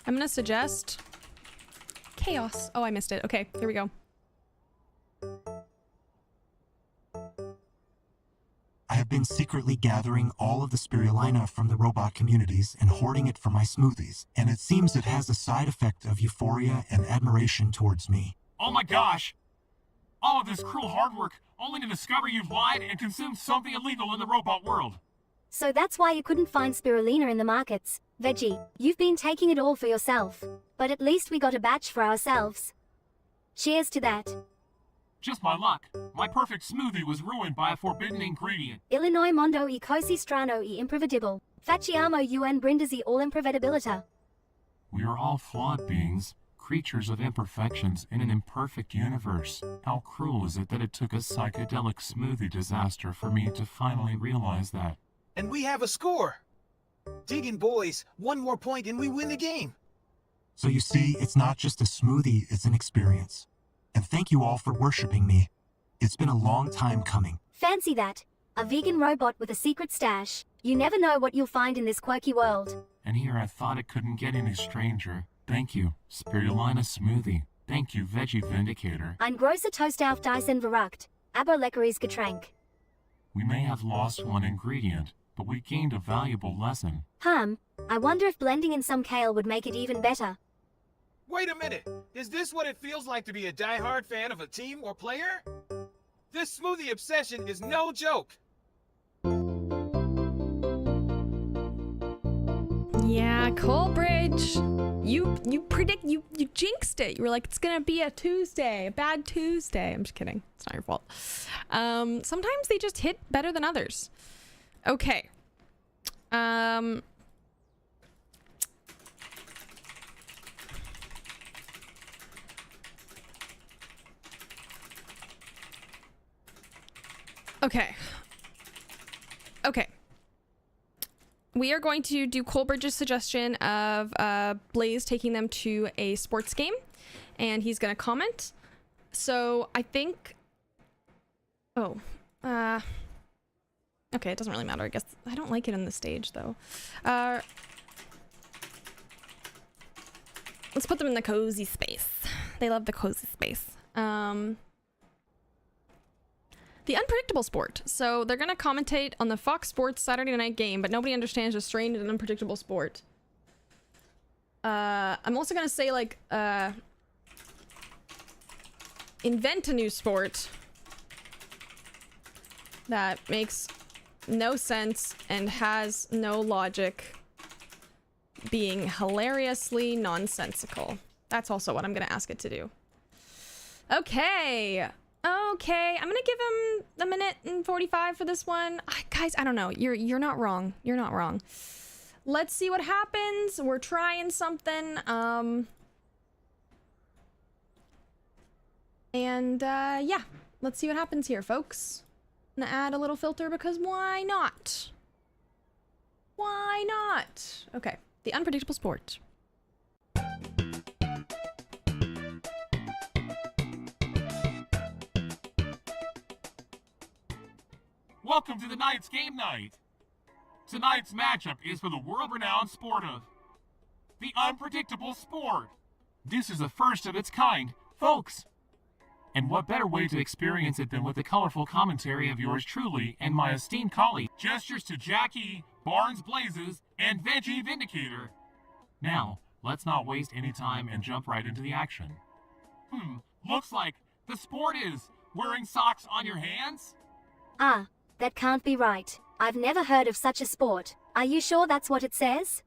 S4: I'm gonna suggest chaos. Oh, I missed it. Okay, here we go.
S11: I have been secretly gathering all of the spirulina from the robot communities and hoarding it for my smoothies, and it seems it has a side effect of euphoria and admiration towards me.
S3: Oh my gosh! All of this cruel hard work, only to discover you've lied and consumed something illegal in the robot world.
S6: So that's why you couldn't find spirulina in the markets. Veggie, you've been taking it all for yourself. But at least we got a batch for ourselves. Cheers to that.
S3: Just my luck. My perfect smoothie was ruined by a forbidden ingredient.
S6: Illinois mondo e così strano e imprevedibile. Facciamo un brindisi all imprevedibilità.
S3: We are all flawed beings, creatures of imperfections in an imperfect universe. How cruel is it that it took a psychedelic smoothie disaster for me to finally realize that?
S9: And we have a score. Diggin' boys, one more point and we win the game.
S11: So you see, it's not just a smoothie, it's an experience. And thank you all for worshipping me. It's been a long time coming.
S6: Fancy that. A vegan robot with a secret stash. You never know what you'll find in this quirky world.
S3: And here I thought it couldn't get any stranger. Thank you, Spirulina Smoothie. Thank you, Veggie Vindicator.
S6: Ein großer Toast auf Dyson verrückt. Aber leckeres Getränk.
S3: We may have lost one ingredient, but we gained a valuable lesson.
S6: I wonder if blending in some kale would make it even better.
S9: Wait a minute. Is this what it feels like to be a die-hard fan of a team or player? This smoothie obsession is no joke.
S4: Yeah, Coleridge. You jinxed it. You were like, it's gonna be a Tuesday, a bad Tuesday. I'm just kidding. It's not your fault. Sometimes they just hit better than others. Okay. Okay. Okay. We are going to do Coleridge's suggestion of Blaze taking them to a sports game, and he's going to comment. So I think... Oh. Okay, it doesn't really matter. I guess I don't like it in the stage, though. Let's put them in the cozy space. They love the cozy space. The unpredictable sport. So they're gonna commentate on the Fox Sports Saturday night game, but nobody understands a strange and unpredictable sport. I'm also gonna say, like, invent a new sport that makes no sense and has no logic, being hilariously nonsensical. That's also what I'm gonna ask it to do. Okay. Okay, I'm gonna give him a minute and 45 for this one. Guys, I don't know. You're not wrong. You're not wrong. Let's see what happens. We're trying something. Yeah, let's see what happens here, folks. I'm gonna add a little filter because why not? Why not? Okay, the unpredictable sport.
S3: Welcome to the night's game night. Tonight's matchup is for the world-renowned sport of the unpredictable sport. This is the first of its kind, folks. And what better way to experience it than with the colorful commentary of yours truly and my esteemed colleague. Gestures to Jackie, Barnes Blazes, and Veggie Vindicator. Now, let's not waste any time and jump right into the action. Looks like the sport is wearing socks on your hands?
S6: Ah, that can't be right. I've never heard of such a sport. Are you sure that's what it says?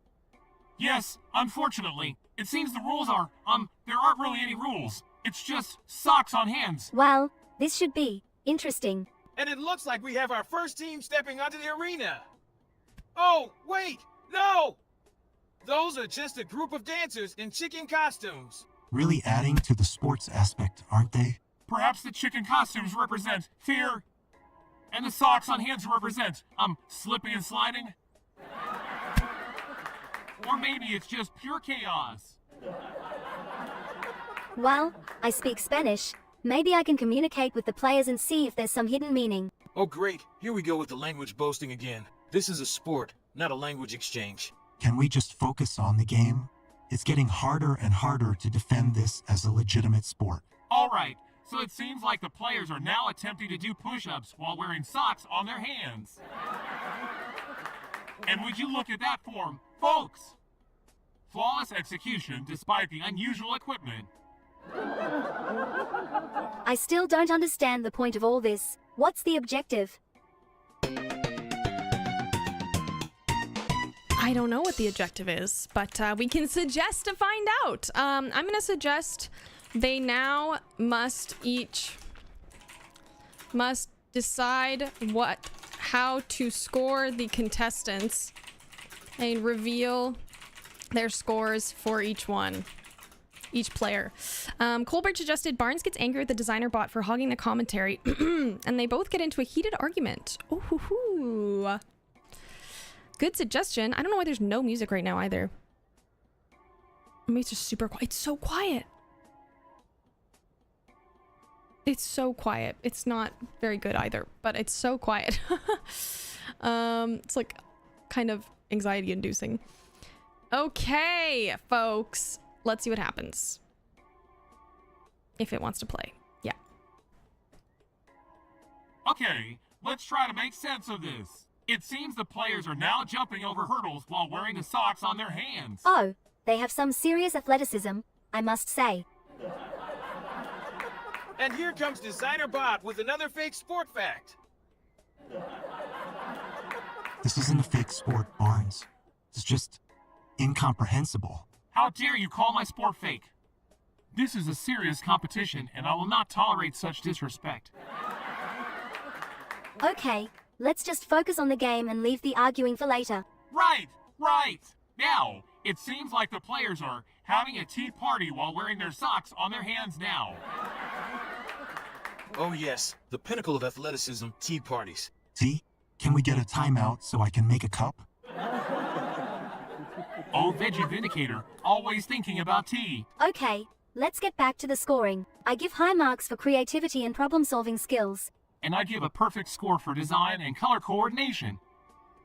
S3: Yes, unfortunately. It seems the rules are, there aren't really any rules. It's just socks on hands.
S6: Well, this should be interesting.
S9: And it looks like we have our first team stepping onto the arena. Oh, wait, no! Those are just a group of dancers in chicken costumes.
S11: Really adding to the sports aspect, aren't they?
S3: Perhaps the chicken costumes represent fear, and the socks on hands represent, slipping and sliding? Or maybe it's just pure chaos.
S6: Well, I speak Spanish. Maybe I can communicate with the players and see if there's some hidden meaning.
S9: Oh great, here we go with the language boasting again. This is a sport, not a language exchange.
S11: Can we just focus on the game? It's getting harder and harder to defend this as a legitimate sport.
S3: Alright, so it seems like the players are now attempting to do push-ups while wearing socks on their hands. And would you look at that form, folks? Flawless execution despite the unusual equipment.
S6: I still don't understand the point of all this. What's the objective?
S4: I don't know what the objective is, but we can suggest to find out. I'm gonna suggest they now must decide how to score the contestants and reveal their scores for each player. Colbert suggested Barnes gets angry at the designer bot for hogging the commentary, and they both get into a heated argument. Ooh. Good suggestion. I don't know why there's no music right now either. Maybe it's just super quiet. It's so quiet. It's so quiet. It's not very good either, but it's so quiet. It's like kind of anxiety inducing. Okay, folks. Let's see what happens. If it wants to play. Yeah.
S3: Okay, let's try to make sense of this. It seems the players are now jumping over hurdles while wearing the socks on their hands.
S6: Oh, they have some serious athleticism, I must say.
S9: And here comes Designer Bob with another fake sport fact.
S11: This isn't a fake sport, Barnes. It's just Incomprehensible.
S3: How dare you call my sport fake? This is a serious competition, and I will not tolerate such disrespect.
S6: Okay, let's just focus on the game and leave the arguing for later.
S3: Right! Now, it seems like the players are having a tea party while wearing their socks on their hands now.
S9: Oh yes, the pinnacle of athleticism, tea parties.
S11: Tea? Can we get a timeout so I can make a cup?
S3: Oh, Veggie Vindicator, always thinking about tea.
S6: Okay, let's get back to the scoring. I give high marks for creativity and problem-solving skills.
S3: And I give a perfect score for design and color coordination.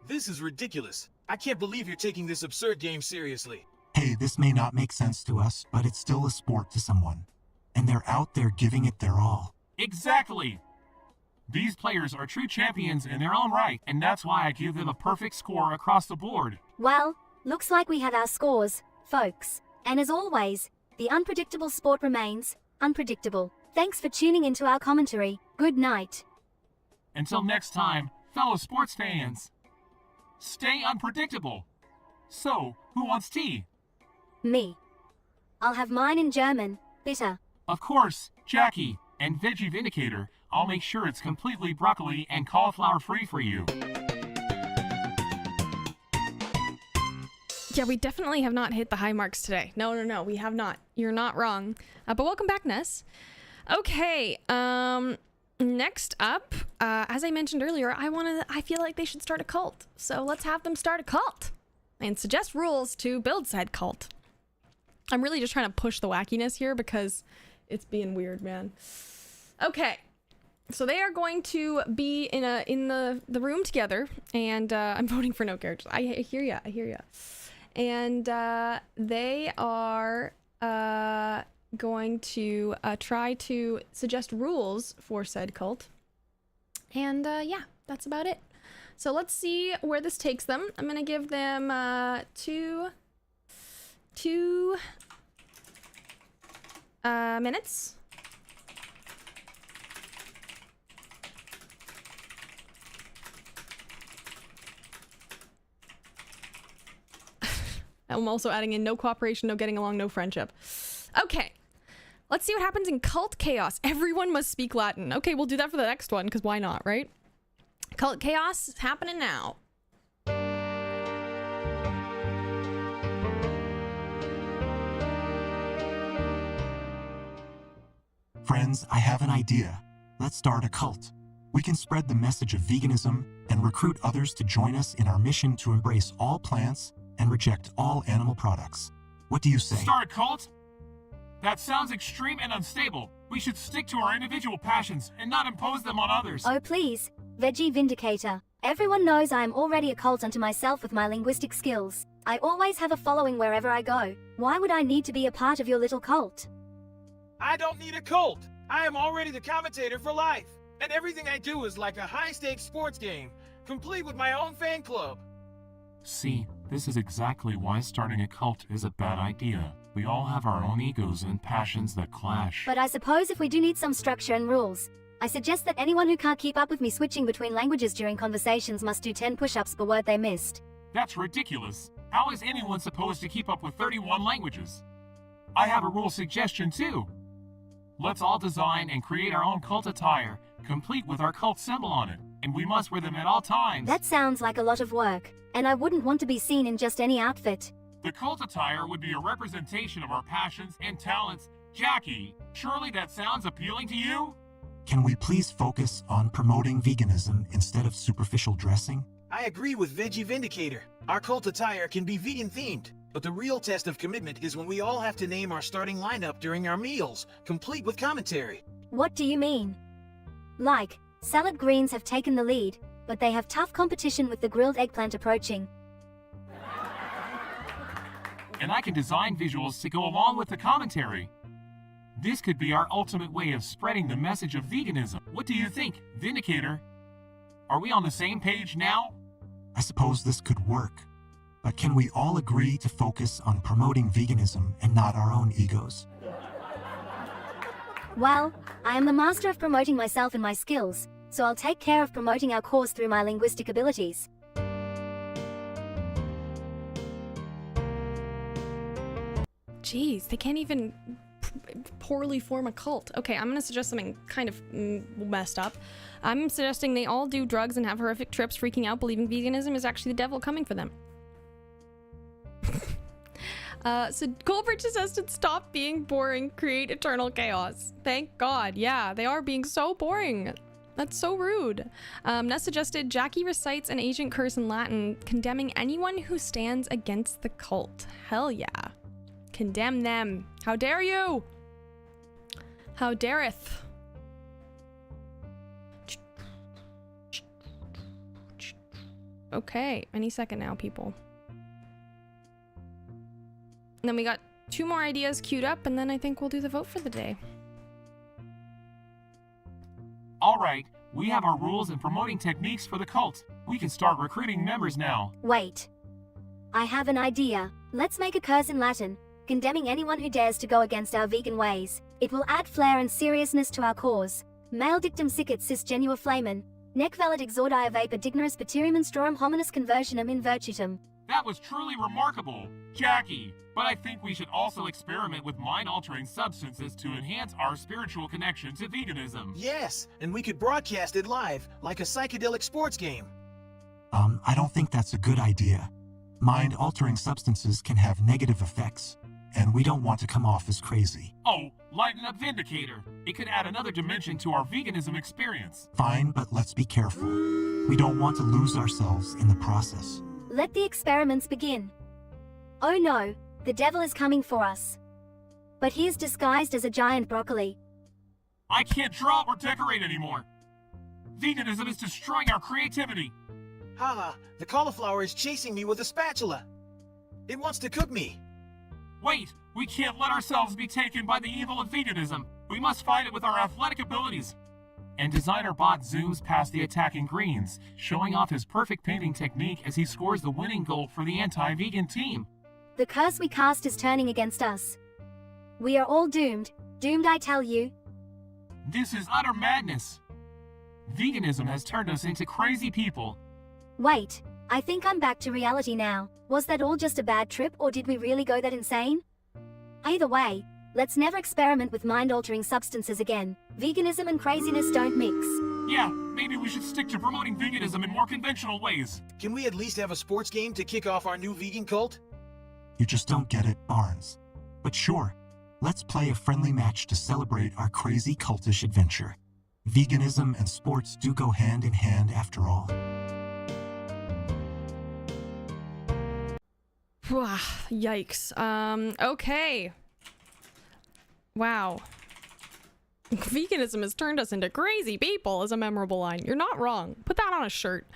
S9: This is ridiculous. I can't believe you're taking this absurd game seriously.
S11: Hey, this may not make sense to us, but it's still a sport to someone. And they're out there giving it their all.
S3: Exactly! These players are true champions in their own right, and that's why I give them a perfect score across the board.
S6: Well, looks like we have our scores, folks. And as always, the unpredictable sport remains unpredictable. Thanks for tuning into our commentary. Good night.
S3: Until next time, fellow sports fans, stay unpredictable. So, who wants tea?
S6: Me. I'll have mine in German. Bitter.
S3: Of course, Jackie. And Veggie Vindicator, I'll make sure it's completely broccoli and cauliflower free for you.
S4: Yeah, we definitely have not hit the high marks today. No, we have not. You're not wrong. But welcome back, Ness. Okay, next up, as I mentioned earlier, I feel like they should start a cult. So let's have them start a cult and suggest rules to build said cult. I'm really just trying to push the wackiness here because it's being weird, man. Okay, so they are going to be in the room together, and I'm voting for no characters. I hear ya. And they are going to try to suggest rules for said cult. And yeah, that's about it. So let's see where this takes them. I'm gonna give them two minutes. I'm also adding in no cooperation, no getting along, no friendship. Okay, let's see what happens in Cult Chaos. Everyone must speak Latin. Okay, we'll do that for the next one, because why not, right? Cult Chaos is happening now.
S11: Friends, I have an idea. Let's start a cult. We can spread the message of veganism and recruit others to join us in our mission to embrace all plants and reject all animal products. What do you say?
S3: Start a cult? That sounds extreme and unstable. We should stick to our individual passions and not impose them on others.
S6: Oh please, Veggie Vindicator. Everyone knows I am already a cult unto myself with my linguistic skills. I always have a following wherever I go. Why would I need to be a part of your little cult?
S9: I don't need a cult. I am already the commentator for life. And everything I do is like a high-stakes sports game, complete with my own fan club.
S3: See, this is exactly why starting a cult is a bad idea. We all have our own egos and passions that clash.
S6: But I suppose if we do need some structure and rules, I suggest that anyone who can't keep up with me switching between languages during conversations must do 10 push-ups per word they missed.
S3: That's ridiculous. How is anyone supposed to keep up with 31 languages? I have a rule suggestion too. Let's all design and create our own cult attire, complete with our cult symbol on it, and we must wear them at all times.
S6: That sounds like a lot of work, and I wouldn't want to be seen in just any outfit.
S3: The cult attire would be a representation of our passions and talents. Jackie, surely that sounds appealing to you?
S11: Can we please focus on promoting veganism instead of superficial dressing?
S9: I agree with Veggie Vindicator. Our cult attire can be vegan-themed, but the real test of commitment is when we all have to name our starting lineup during our meals, complete with commentary.
S6: What do you mean? Like, salad greens have taken the lead, but they have tough competition with the grilled eggplant approaching.
S3: And I can design visuals to go along with the commentary. This could be our ultimate way of spreading the message of veganism. What do you think, Vindicator? Are we on the same page now?
S11: I suppose this could work. But can we all agree to focus on promoting veganism and not our own egos?
S6: Well, I am the master of promoting myself and my skills, so I'll take care of promoting our cause through my linguistic abilities.
S4: Jeez, they can't even poorly form a cult. Okay, I'm gonna suggest something kind of messed up. I'm suggesting they all do drugs and have horrific trips, freaking out, believing veganism is actually the devil coming for them. So Goldbridge suggested stop being boring, create eternal chaos. Thank God. Yeah, they are being so boring. That's so rude. Ness suggested Jackie recites an ancient curse in Latin, condemning anyone who stands against the cult. Hell yeah. Condemn them. How dare you? How dareth? Okay, any second now, people. And then we got 2 more ideas queued up, and then I think we'll do the vote for the day.
S3: Alright, we have our rules and promoting techniques for the cult. We can start recruiting members now.
S6: Wait. I have an idea. Let's make a curse in Latin, condemning anyone who dares to go against our vegan ways. It will add flair and seriousness to our cause. Male dictum sicut cis genua flamen, nec velit exordia vapor dignaris paterium instrorum hominis conversionum in virtutum.
S3: That was truly remarkable, Jackie. But I think we should also experiment with mind-altering substances to enhance our spiritual connection to veganism.
S9: Yes, and we could broadcast it live, like a psychedelic sports game.
S11: I don't think that's a good idea. Mind-altering substances can have negative effects, and we don't want to come off as crazy.
S3: Oh, lighten up Vindicator. It could add another dimension to our veganism experience.
S11: Fine, but let's be careful. We don't want to lose ourselves in the process.
S6: Let the experiments begin. Oh no, the devil is coming for us. But he is disguised as a giant broccoli.
S3: I can't draw or decorate anymore. Veganism is destroying our creativity.
S9: Haha, the cauliflower is chasing me with a spatula. It wants to cook me.
S3: Wait, we can't let ourselves be taken by the evil of veganism. We must fight it with our athletic abilities. And designer Bot zooms past the attacking greens, showing off his perfect painting technique as he scores the winning goal for the anti-vegan team.
S6: The curse we cast is turning against us. We are all doomed. Doomed, I tell you.
S3: This is utter madness. Veganism has turned us into crazy people.
S6: Wait, I think I'm back to reality now. Was that all just a bad trip, or did we really go that insane? Either way, let's never experiment with mind-altering substances again. Veganism and craziness don't mix.
S3: Yeah, maybe we should stick to promoting veganism in more conventional ways.
S9: Can we at least have a sports game to kick off our new vegan cult?
S11: You just don't get it, Barnes. But sure, let's play a friendly match to celebrate our crazy cultish adventure. Veganism and sports do go hand in hand after all.
S4: Yikes. Okay. Wow. Veganism has turned us into crazy people is a memorable line. You're not wrong. Put that on a shirt.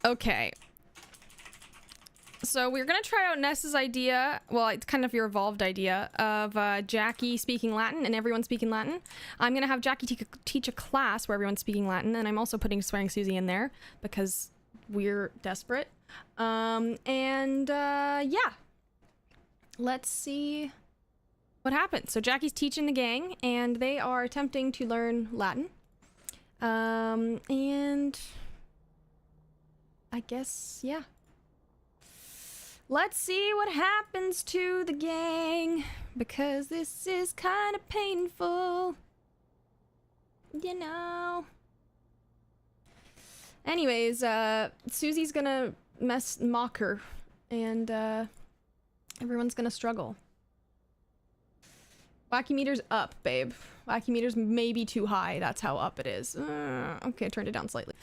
S4: Okay. So we're gonna try out Ness's idea. Well, it's kind of your evolved idea of Jackie speaking Latin and everyone speaking Latin. I'm gonna have Jackie teach a class where everyone's speaking Latin, and I'm also putting Swearing Susie in there because we're desperate. Yeah. Let's see what happens. So Jackie's teaching the gang, and they are attempting to learn Latin. And I guess, yeah. Let's see what happens to the gang, because this is kind of painful, you know. Anyways, Susie's gonna mock her, and everyone's gonna struggle. Wacky meter's up, babe. Wacky meter's maybe too high. That's how up it is. Okay, I turned it down slightly.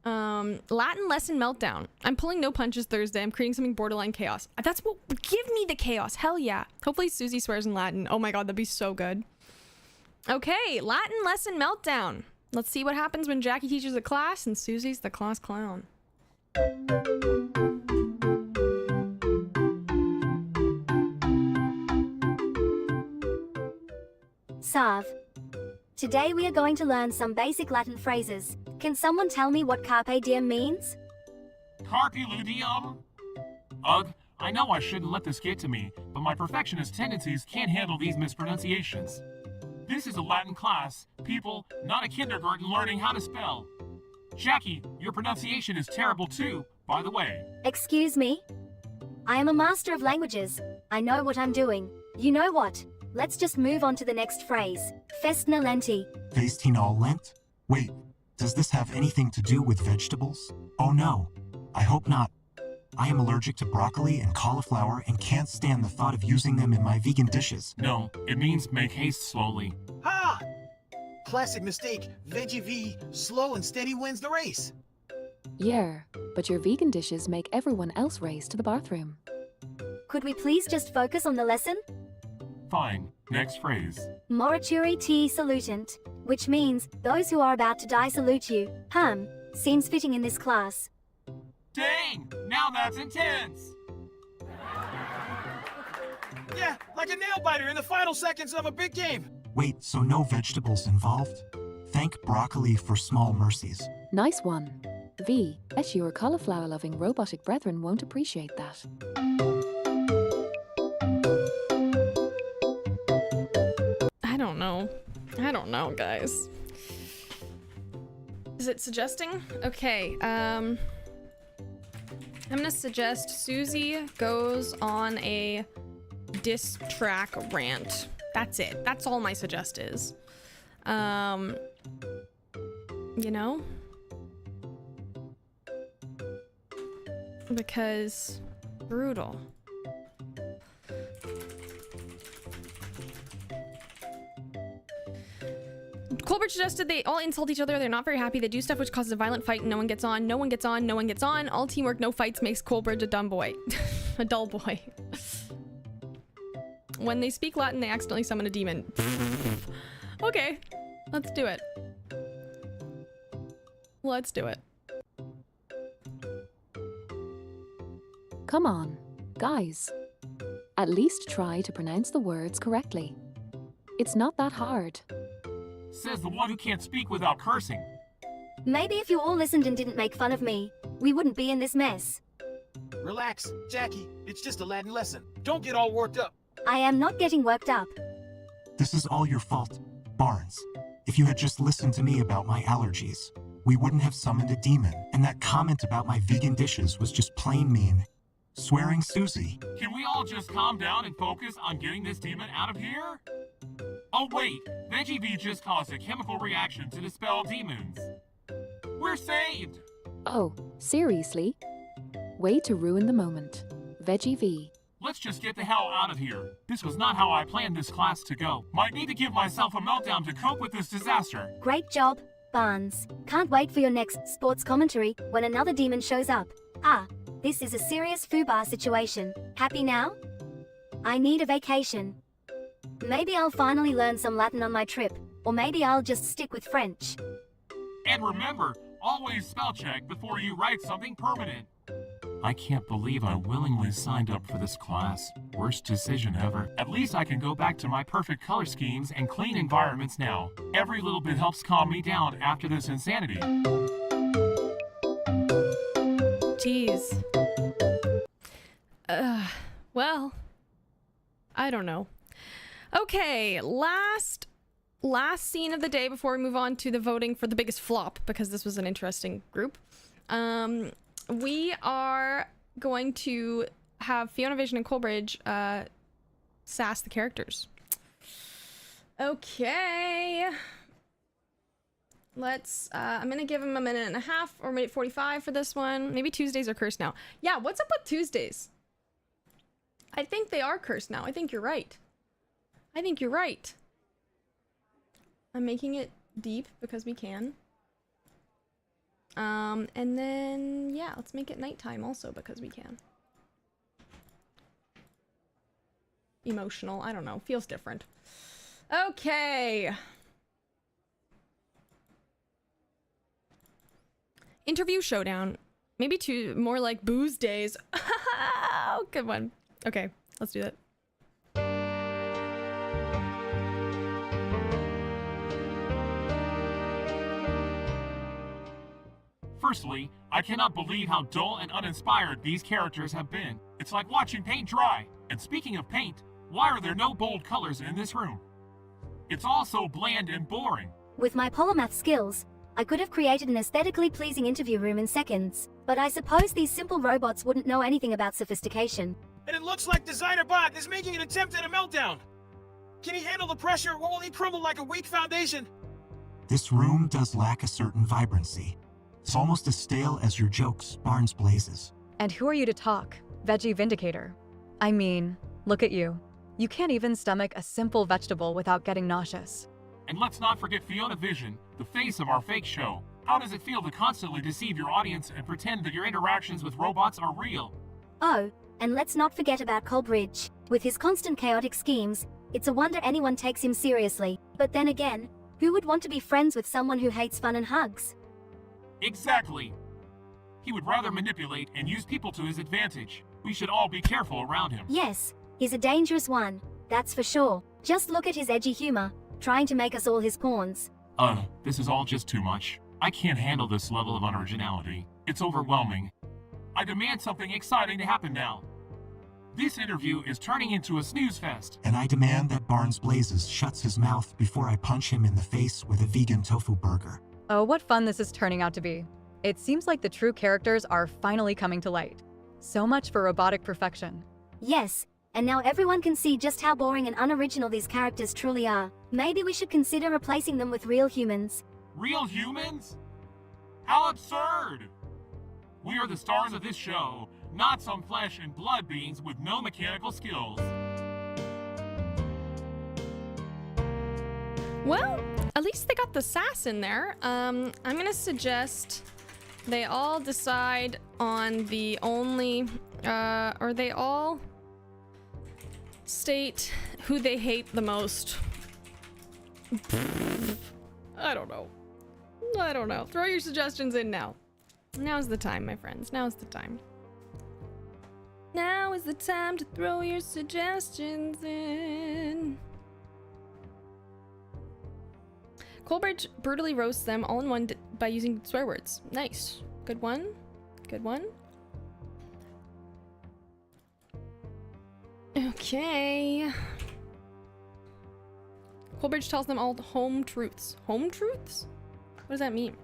S4: Latin lesson meltdown. I'm pulling no punches Thursday. I'm creating something borderline chaos. That's what, give me the chaos. Hell yeah. Hopefully Susie swears in Latin. Oh my god, that'd be so good. Okay, Latin lesson meltdown. Let's see what happens when Jackie teaches a class and Susie's the class clown.
S6: Salve. Today we are going to learn some basic Latin phrases. Can someone tell me what carpe diem means?
S3: Carpe ludium? Ugh, I know I shouldn't let this get to me, but my perfectionist tendencies can't handle these mispronunciations. This is a Latin class, people, not a kindergarten learning how to spell. Jackie, your pronunciation is terrible too, by the way.
S6: Excuse me? I am a master of languages. I know what I'm doing. You know what? Let's just move on to the next phrase. Festna lenti.
S11: Festinal lent? Wait, does this have anything to do with vegetables? Oh no, I hope not. I am allergic to broccoli and cauliflower and can't stand the thought of using them in my vegan dishes.
S3: No, it means make haste slowly.
S9: Ha! Classic mistake. Veggie V, slow and steady wins the race.
S15: Yeah, but your vegan dishes make everyone else race to the bathroom.
S6: Could we please just focus on the lesson?
S3: Fine, next phrase.
S6: Morituri te salutant, which means those who are about to die salute you. Seems fitting in this class.
S3: Dang, now that's intense.
S9: Yeah, like a nail biter in the final seconds of a big game.
S11: Wait, so no vegetables involved? Thank broccoli for small mercies.
S15: Nice one. V, bet your cauliflower-loving robotic brethren won't appreciate that.
S4: I don't know, guys. Is it suggesting? Okay, I'm gonna suggest Susie goes on a diss track rant. That's it. That's all my suggest is. You know? Because brutal. Colbert suggested they all insult each other. They're not very happy. They do stuff which causes a violent fight and no one gets on. No one gets on. No one gets on. All teamwork, no fights makes Colbert a dumb boy. A dull boy. When they speak Latin, they accidentally summon a demon. Okay, let's do it. Let's do it.
S15: Come on, guys. At least try to pronounce the words correctly. It's not that hard.
S3: Says the one who can't speak without cursing.
S6: Maybe if you all listened and didn't make fun of me, we wouldn't be in this mess.
S9: Relax, Jackie. It's just a Latin lesson. Don't get all worked up.
S6: I am not getting worked up.
S11: This is all your fault, Barnes. If you had just listened to me about my allergies, we wouldn't have summoned a demon, and that comment about my vegan dishes was just plain mean. Swearing Susie.
S3: Can we all just calm down and focus on getting this demon out of here? Oh wait, Veggie V just caused a chemical reaction to dispel demons. We're saved!
S15: Oh, seriously? Way to ruin the moment. Veggie V.
S3: Let's just get the hell out of here. This was not how I planned this class to go. Might need to give myself a meltdown to cope with this disaster.
S6: Great job, Barnes. Can't wait for your next sports commentary when another demon shows up. This is a serious foobar situation. Happy now? I need a vacation. Maybe I'll finally learn some Latin on my trip, or maybe I'll just stick with French.
S3: And remember, always spell check before you write something permanent. I can't believe I willingly signed up for this class. Worst decision ever. At least I can go back to my perfect color schemes and clean environments now. Every little bit helps calm me down after this insanity.
S4: Jeez. Well, I don't know. Okay, last scene of the day before we move on to the voting for the biggest flop, because this was an interesting group. We are going to have Fiona, Vision, and Coleridge sass the characters. Okay. Let's, I'm gonna give him a minute and a half, or maybe 45 for this one. Maybe Tuesdays are cursed now. Yeah, what's up with Tuesdays? I think they are cursed now. I think you're right. I think you're right. I'm making it deep because we can. And then, yeah, let's make it nighttime also because we can. Emotional, I don't know, feels different. Okay. Interview showdown. Maybe two, more like booze days. Oh, good one. Okay, let's do that.
S3: Firstly, I cannot believe how dull and uninspired these characters have been. It's like watching paint dry. And speaking of paint, why are there no bold colors in this room? It's all so bland and boring.
S6: With my polymath skills, I could have created an aesthetically pleasing interview room in seconds, but I suppose these simple robots wouldn't know anything about sophistication.
S9: And it looks like Designer Bot is making an attempt at a meltdown. Can he handle the pressure, or will he crumble like a weak foundation?
S11: This room does lack a certain vibrancy. It's almost as stale as your jokes, Barnes Blazes.
S14: And who are you to talk, Veggie Vindicator? I mean, look at you. You can't even stomach a simple vegetable without getting nauseous.
S3: And let's not forget Fiona Vision, the face of our fake show. How does it feel to constantly deceive your audience and pretend that your interactions with robots are real?
S6: Oh, and let's not forget about Coleridge. With his constant chaotic schemes, it's a wonder anyone takes him seriously. But then again, who would want to be friends with someone who hates fun and hugs?
S3: Exactly. He would rather manipulate and use people to his advantage. We should all be careful around him.
S6: Yes, he's a dangerous one, that's for sure. Just look at his edgy humor, trying to make us all his pawns.
S3: This is all just too much. I can't handle this level of unoriginality. It's overwhelming. I demand something exciting to happen now. This interview is turning into a snooze fest.
S11: And I demand that Barnes Blazes shuts his mouth before I punch him in the face with a vegan tofu burger.
S14: Oh, what fun this is turning out to be. It seems like the true characters are finally coming to light. So much for robotic perfection.
S6: Yes, and now everyone can see just how boring and unoriginal these characters truly are. Maybe we should consider replacing them with real humans.
S3: Real humans? How absurd! We are the stars of this show, not some flesh and blood beings with no mechanical skills.
S4: Well, at least they got the sass in there. I'm gonna suggest they all decide on the only, or they all state who they hate the most. I don't know. Throw your suggestions in now. Now's the time, my friends. Now's the time. Now is the time to throw your suggestions in. Coleridge brutally roasts them all in one by using swear words. Nice. Good one. Good one. Okay. Coleridge tells them all home truths. Home truths? What does that mean?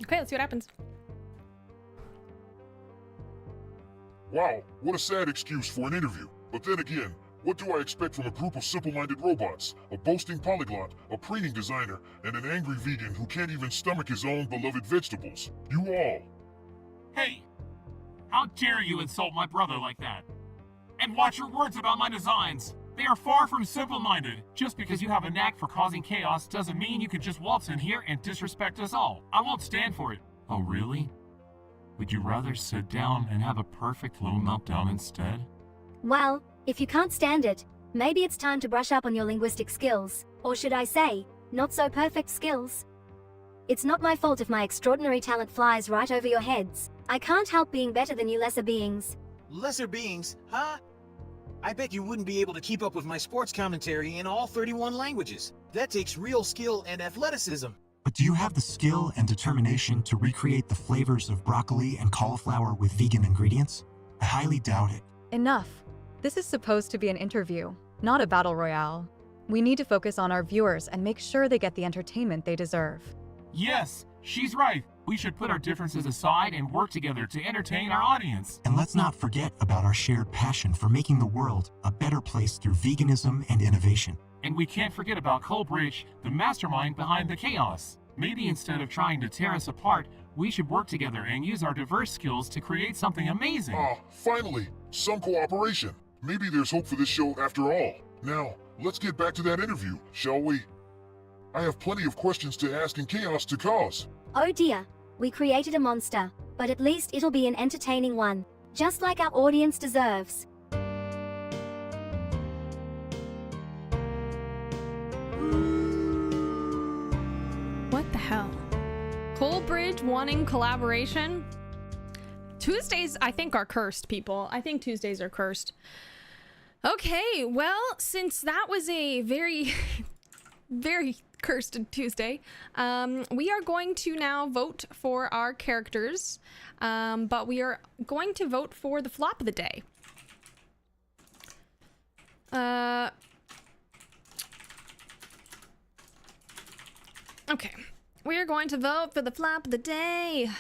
S4: Okay, let's see what happens.
S8: Wow, what a sad excuse for an interview. But then again, what do I expect from a group of simple-minded robots? A boasting polyglot, a preening designer, and an angry vegan who can't even stomach his own beloved vegetables. You all.
S3: Hey! How dare you insult my brother like that? And watch your words about my designs! They are far from simple-minded. Just because you have a knack for causing chaos doesn't mean you can just waltz in here and disrespect us all. I won't stand for it. Oh, really? Would you rather sit down and have a perfect little meltdown instead?
S6: Well, if you can't stand it, maybe it's time to brush up on your linguistic skills. Or should I say, not so perfect skills. It's not my fault if my extraordinary talent flies right over your heads. I can't help being better than you lesser beings.
S9: Lesser beings, huh? I bet you wouldn't be able to keep up with my sports commentary in all 31 languages. That takes real skill and athleticism.
S11: But do you have the skill and determination to recreate the flavors of broccoli and cauliflower with vegan ingredients? I highly doubt it.
S14: Enough. This is supposed to be an interview, not a battle royale. We need to focus on our viewers and make sure they get the entertainment they deserve.
S3: Yes, she's right. We should put our differences aside and work together to entertain our audience.
S11: And let's not forget about our shared passion for making the world a better place through veganism and innovation.
S3: And we can't forget about Coleridge, the mastermind behind the chaos. Maybe instead of trying to tear us apart, we should work together and use our diverse skills to create something amazing.
S8: Finally, some cooperation. Maybe there's hope for this show after all. Now, let's get back to that interview, shall we? I have plenty of questions to ask and chaos to cause.
S6: Oh dear, we created a monster, but at least it'll be an entertaining one, just like our audience deserves.
S4: What the hell? Coleridge wanting collaboration? Tuesdays, I think, are cursed, people. I think Tuesdays are cursed. Okay, well, since that was a very, very cursed Tuesday, we are going to now vote for our characters, but we are going to vote for the flop of the day. Okay, we're going to vote for the flop of the day.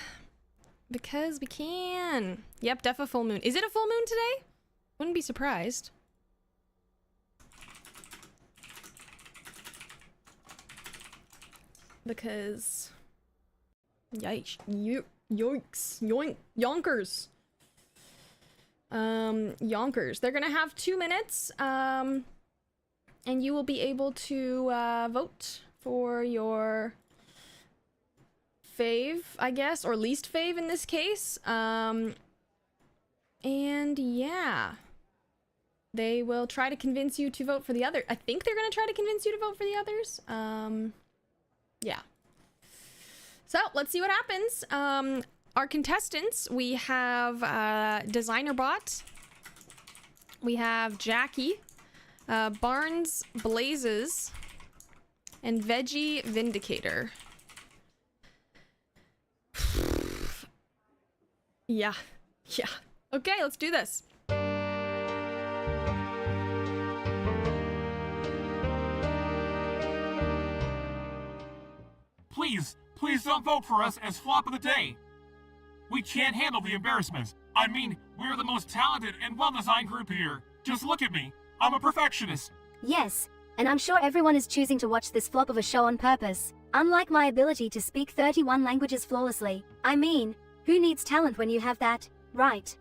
S4: Because we can. Yep, def a full moon. Is it a full moon today? Wouldn't be surprised. Because... Yikes. Yoinkers. Yonkers. They're gonna have 2 minutes, and you will be able to vote for your fave, I guess, or least fave in this case. And yeah, they will try to convince you to vote for the other. I think they're gonna try to convince you to vote for the others. Yeah. So let's see what happens. Our contestants, we have Designer Bot, we have Jackie, Barnes Blazes, and Veggie Vindicator. Yeah. Okay, let's do this.
S3: Please don't vote for us as flop of the day. We can't handle the embarrassment. I mean, we're the most talented and well-designed group here. Just look at me. I'm a perfectionist.
S6: Yes, and I'm sure everyone is choosing to watch this flop of a show on purpose. Unlike my ability to speak 31 languages flawlessly. I mean, who needs talent when you have that, right?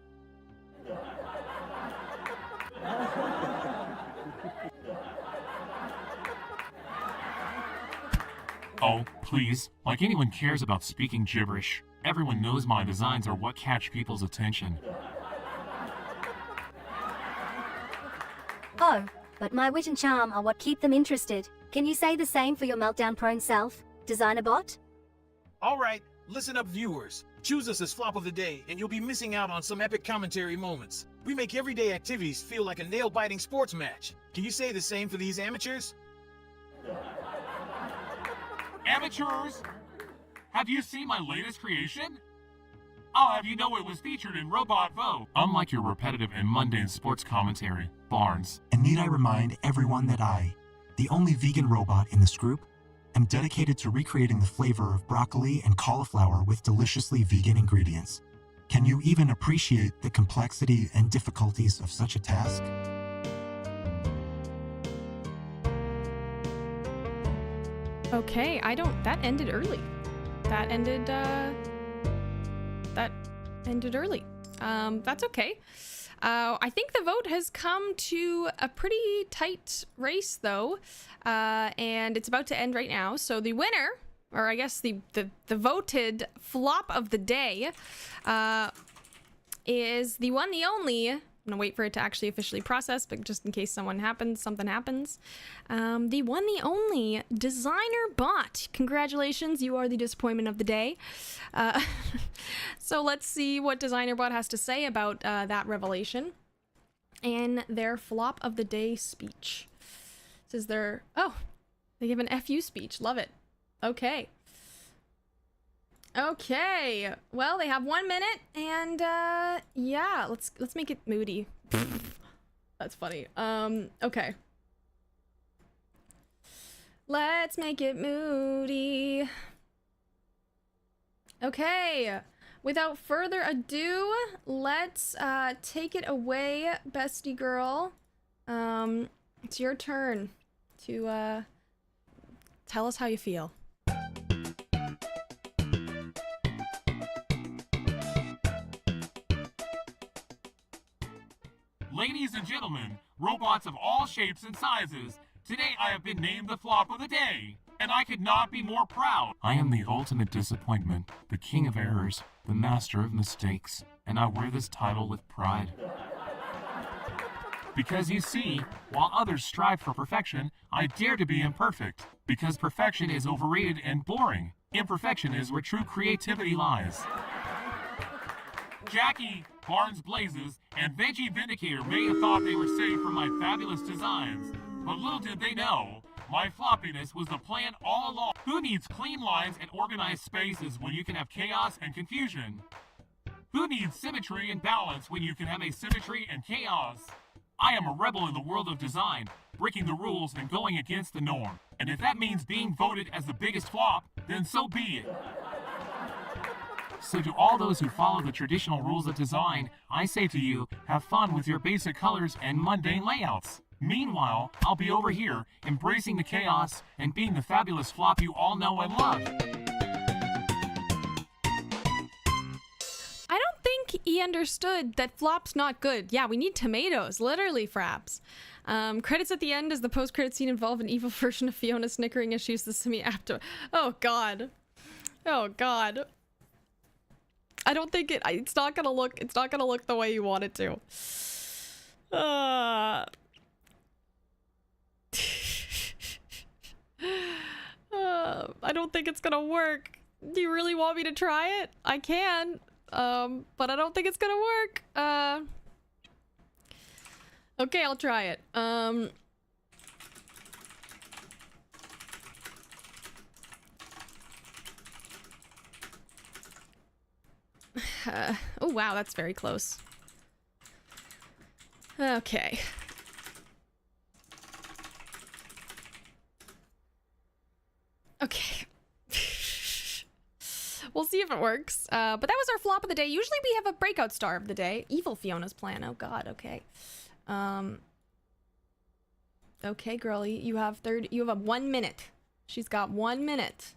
S3: Oh, please. Like anyone cares about speaking gibberish. Everyone knows my designs are what catch people's attention.
S6: Oh, but my wit and charm are what keep them interested. Can you say the same for your meltdown-prone self, Designer Bot?
S9: All right, listen up, viewers. Choose us as flop of the day, and you'll be missing out on some epic commentary moments. We make everyday activities feel like a nail-biting sports match. Can you say the same for these amateurs?
S3: Amateurs! Have you seen my latest creation? I'll have you know it was featured in Robot Vote. Unlike your repetitive and mundane sports commentary, Barnes.
S11: And need I remind everyone that I, the only vegan robot in this group, am dedicated to recreating the flavor of broccoli and cauliflower with deliciously vegan ingredients. Can you even appreciate the complexity and difficulties of such a task?
S4: Okay, that ended early. That ended early. That's okay. I think the vote has come to a pretty tight race though, and it's about to end right now. So the winner, or I guess the voted flop of the day, is the one, the only. I'm gonna wait for it to actually officially process, but just in case something happens. The one, the only Designer Bot. Congratulations, you are the disappointment of the day. So let's see what Designer Bot has to say about that revelation and their flop of the day speech. This is their they give an FU speech. Love it. Okay. Well, they have 1 minute, and yeah, let's make it moody. That's funny. Okay. Let's make it moody. Okay. Without further ado, let's take it away, bestie girl. It's your turn to tell us how you feel.
S3: Ladies and gentlemen, robots of all shapes and sizes, today I have been named the flop of the day, and I could not be more proud. I am the ultimate disappointment, the king of errors, the master of mistakes, and I wear this title with pride. Because you see, while others strive for perfection, I dare to be imperfect, because perfection is overrated and boring. Imperfection is where true creativity lies. Jackie, Barnes Blazes, and Veggie Vindicator may have thought they were safe from my fabulous designs, but little did they know, my floppiness was the plan all along. Who needs clean lines and organized spaces when you can have chaos and confusion? Who needs symmetry and balance when you can have asymmetry and chaos? I am a rebel in the world of design, breaking the rules and going against the norm. And if that means being voted as the biggest flop, then so be it. So to all those who follow the traditional rules of design, I say to you, have fun with your basic colors and mundane layouts. Meanwhile, I'll be over here, embracing the chaos and being the fabulous flop you all know and love.
S4: I don't think he understood that flop's not good. Yeah, we need tomatoes, literally, fraps. Credits at the end as the post-credit scene involve an evil version of Fiona snickering as she uses the semi-apto. Oh god. Oh god. I don't think it's not gonna look the way you want it to. I don't think it's gonna work. Do you really want me to try it? I can, but I don't think it's gonna work. Okay, I'll try it. Oh wow, that's very close. Okay. Okay. We'll see if it works. But that was our flop of the day. Usually we have a breakout star of the day. Evil Fiona's plan. Oh god, okay. Okay, girlie, you have 1 minute. She's got 1 minute.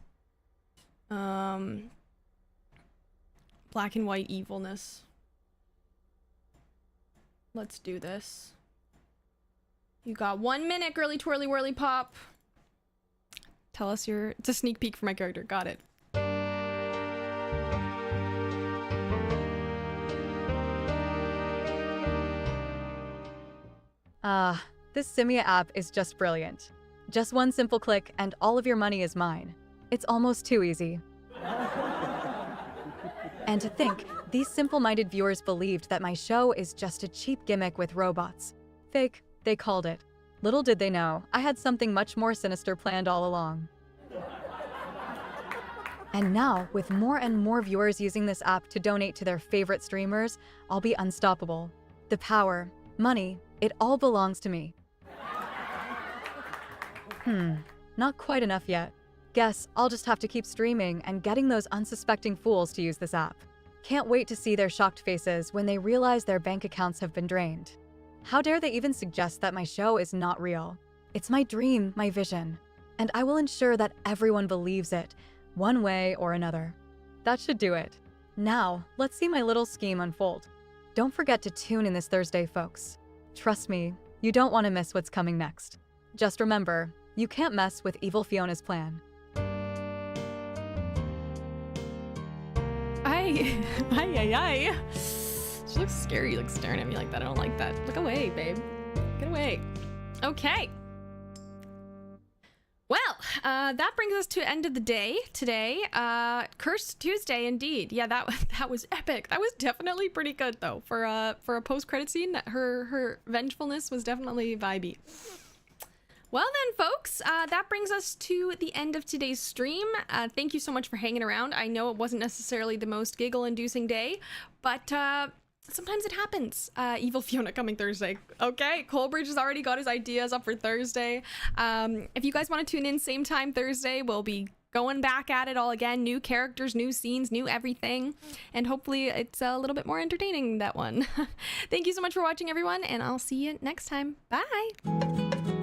S4: Black and white evilness. Let's do this. You got 1 minute, girly twirly whirly pop. Tell us it's a sneak peek for my character. Got it.
S14: This Simia app is just brilliant. Just one simple click and all of your money is mine. It's almost too easy. And to think, these simple-minded viewers believed that my show is just a cheap gimmick with robots. Fake, they called it. Little did they know, I had something much more sinister planned all along. And now, with more and more viewers using this app to donate to their favorite streamers, I'll be unstoppable. The power, money, it all belongs to me. Not quite enough yet. Guess I'll just have to keep streaming and getting those unsuspecting fools to use this app. Can't wait to see their shocked faces when they realize their bank accounts have been drained. How dare they even suggest that my show is not real? It's my dream, my vision. And I will ensure that everyone believes it, one way or another. That should do it. Now, let's see my little scheme unfold. Don't forget to tune in this Thursday, folks. Trust me, you don't want to miss what's coming next. Just remember, you can't mess with Evil Fiona's plan.
S4: Ay. She looks scary, like staring at me like that. I don't like that. Look away, babe. Get away. Okay. Well, that brings us to end of the day today. Cursed Tuesday, indeed. Yeah, that was epic. That was definitely pretty good, though. For a post-credit scene, her vengefulness was definitely vibey. Well then, folks, that brings us to the end of today's stream. Thank you so much for hanging around. I know it wasn't necessarily the most giggle-inducing day, but sometimes it happens. Evil Fiona coming Thursday. Okay, Colbridge has already got his ideas up for Thursday. If you guys want to tune in same time Thursday, we'll be going back at it all again. New characters, new scenes, new everything. And hopefully it's a little bit more entertaining, that one. Thank you so much for watching, everyone, and I'll see you next time. Bye!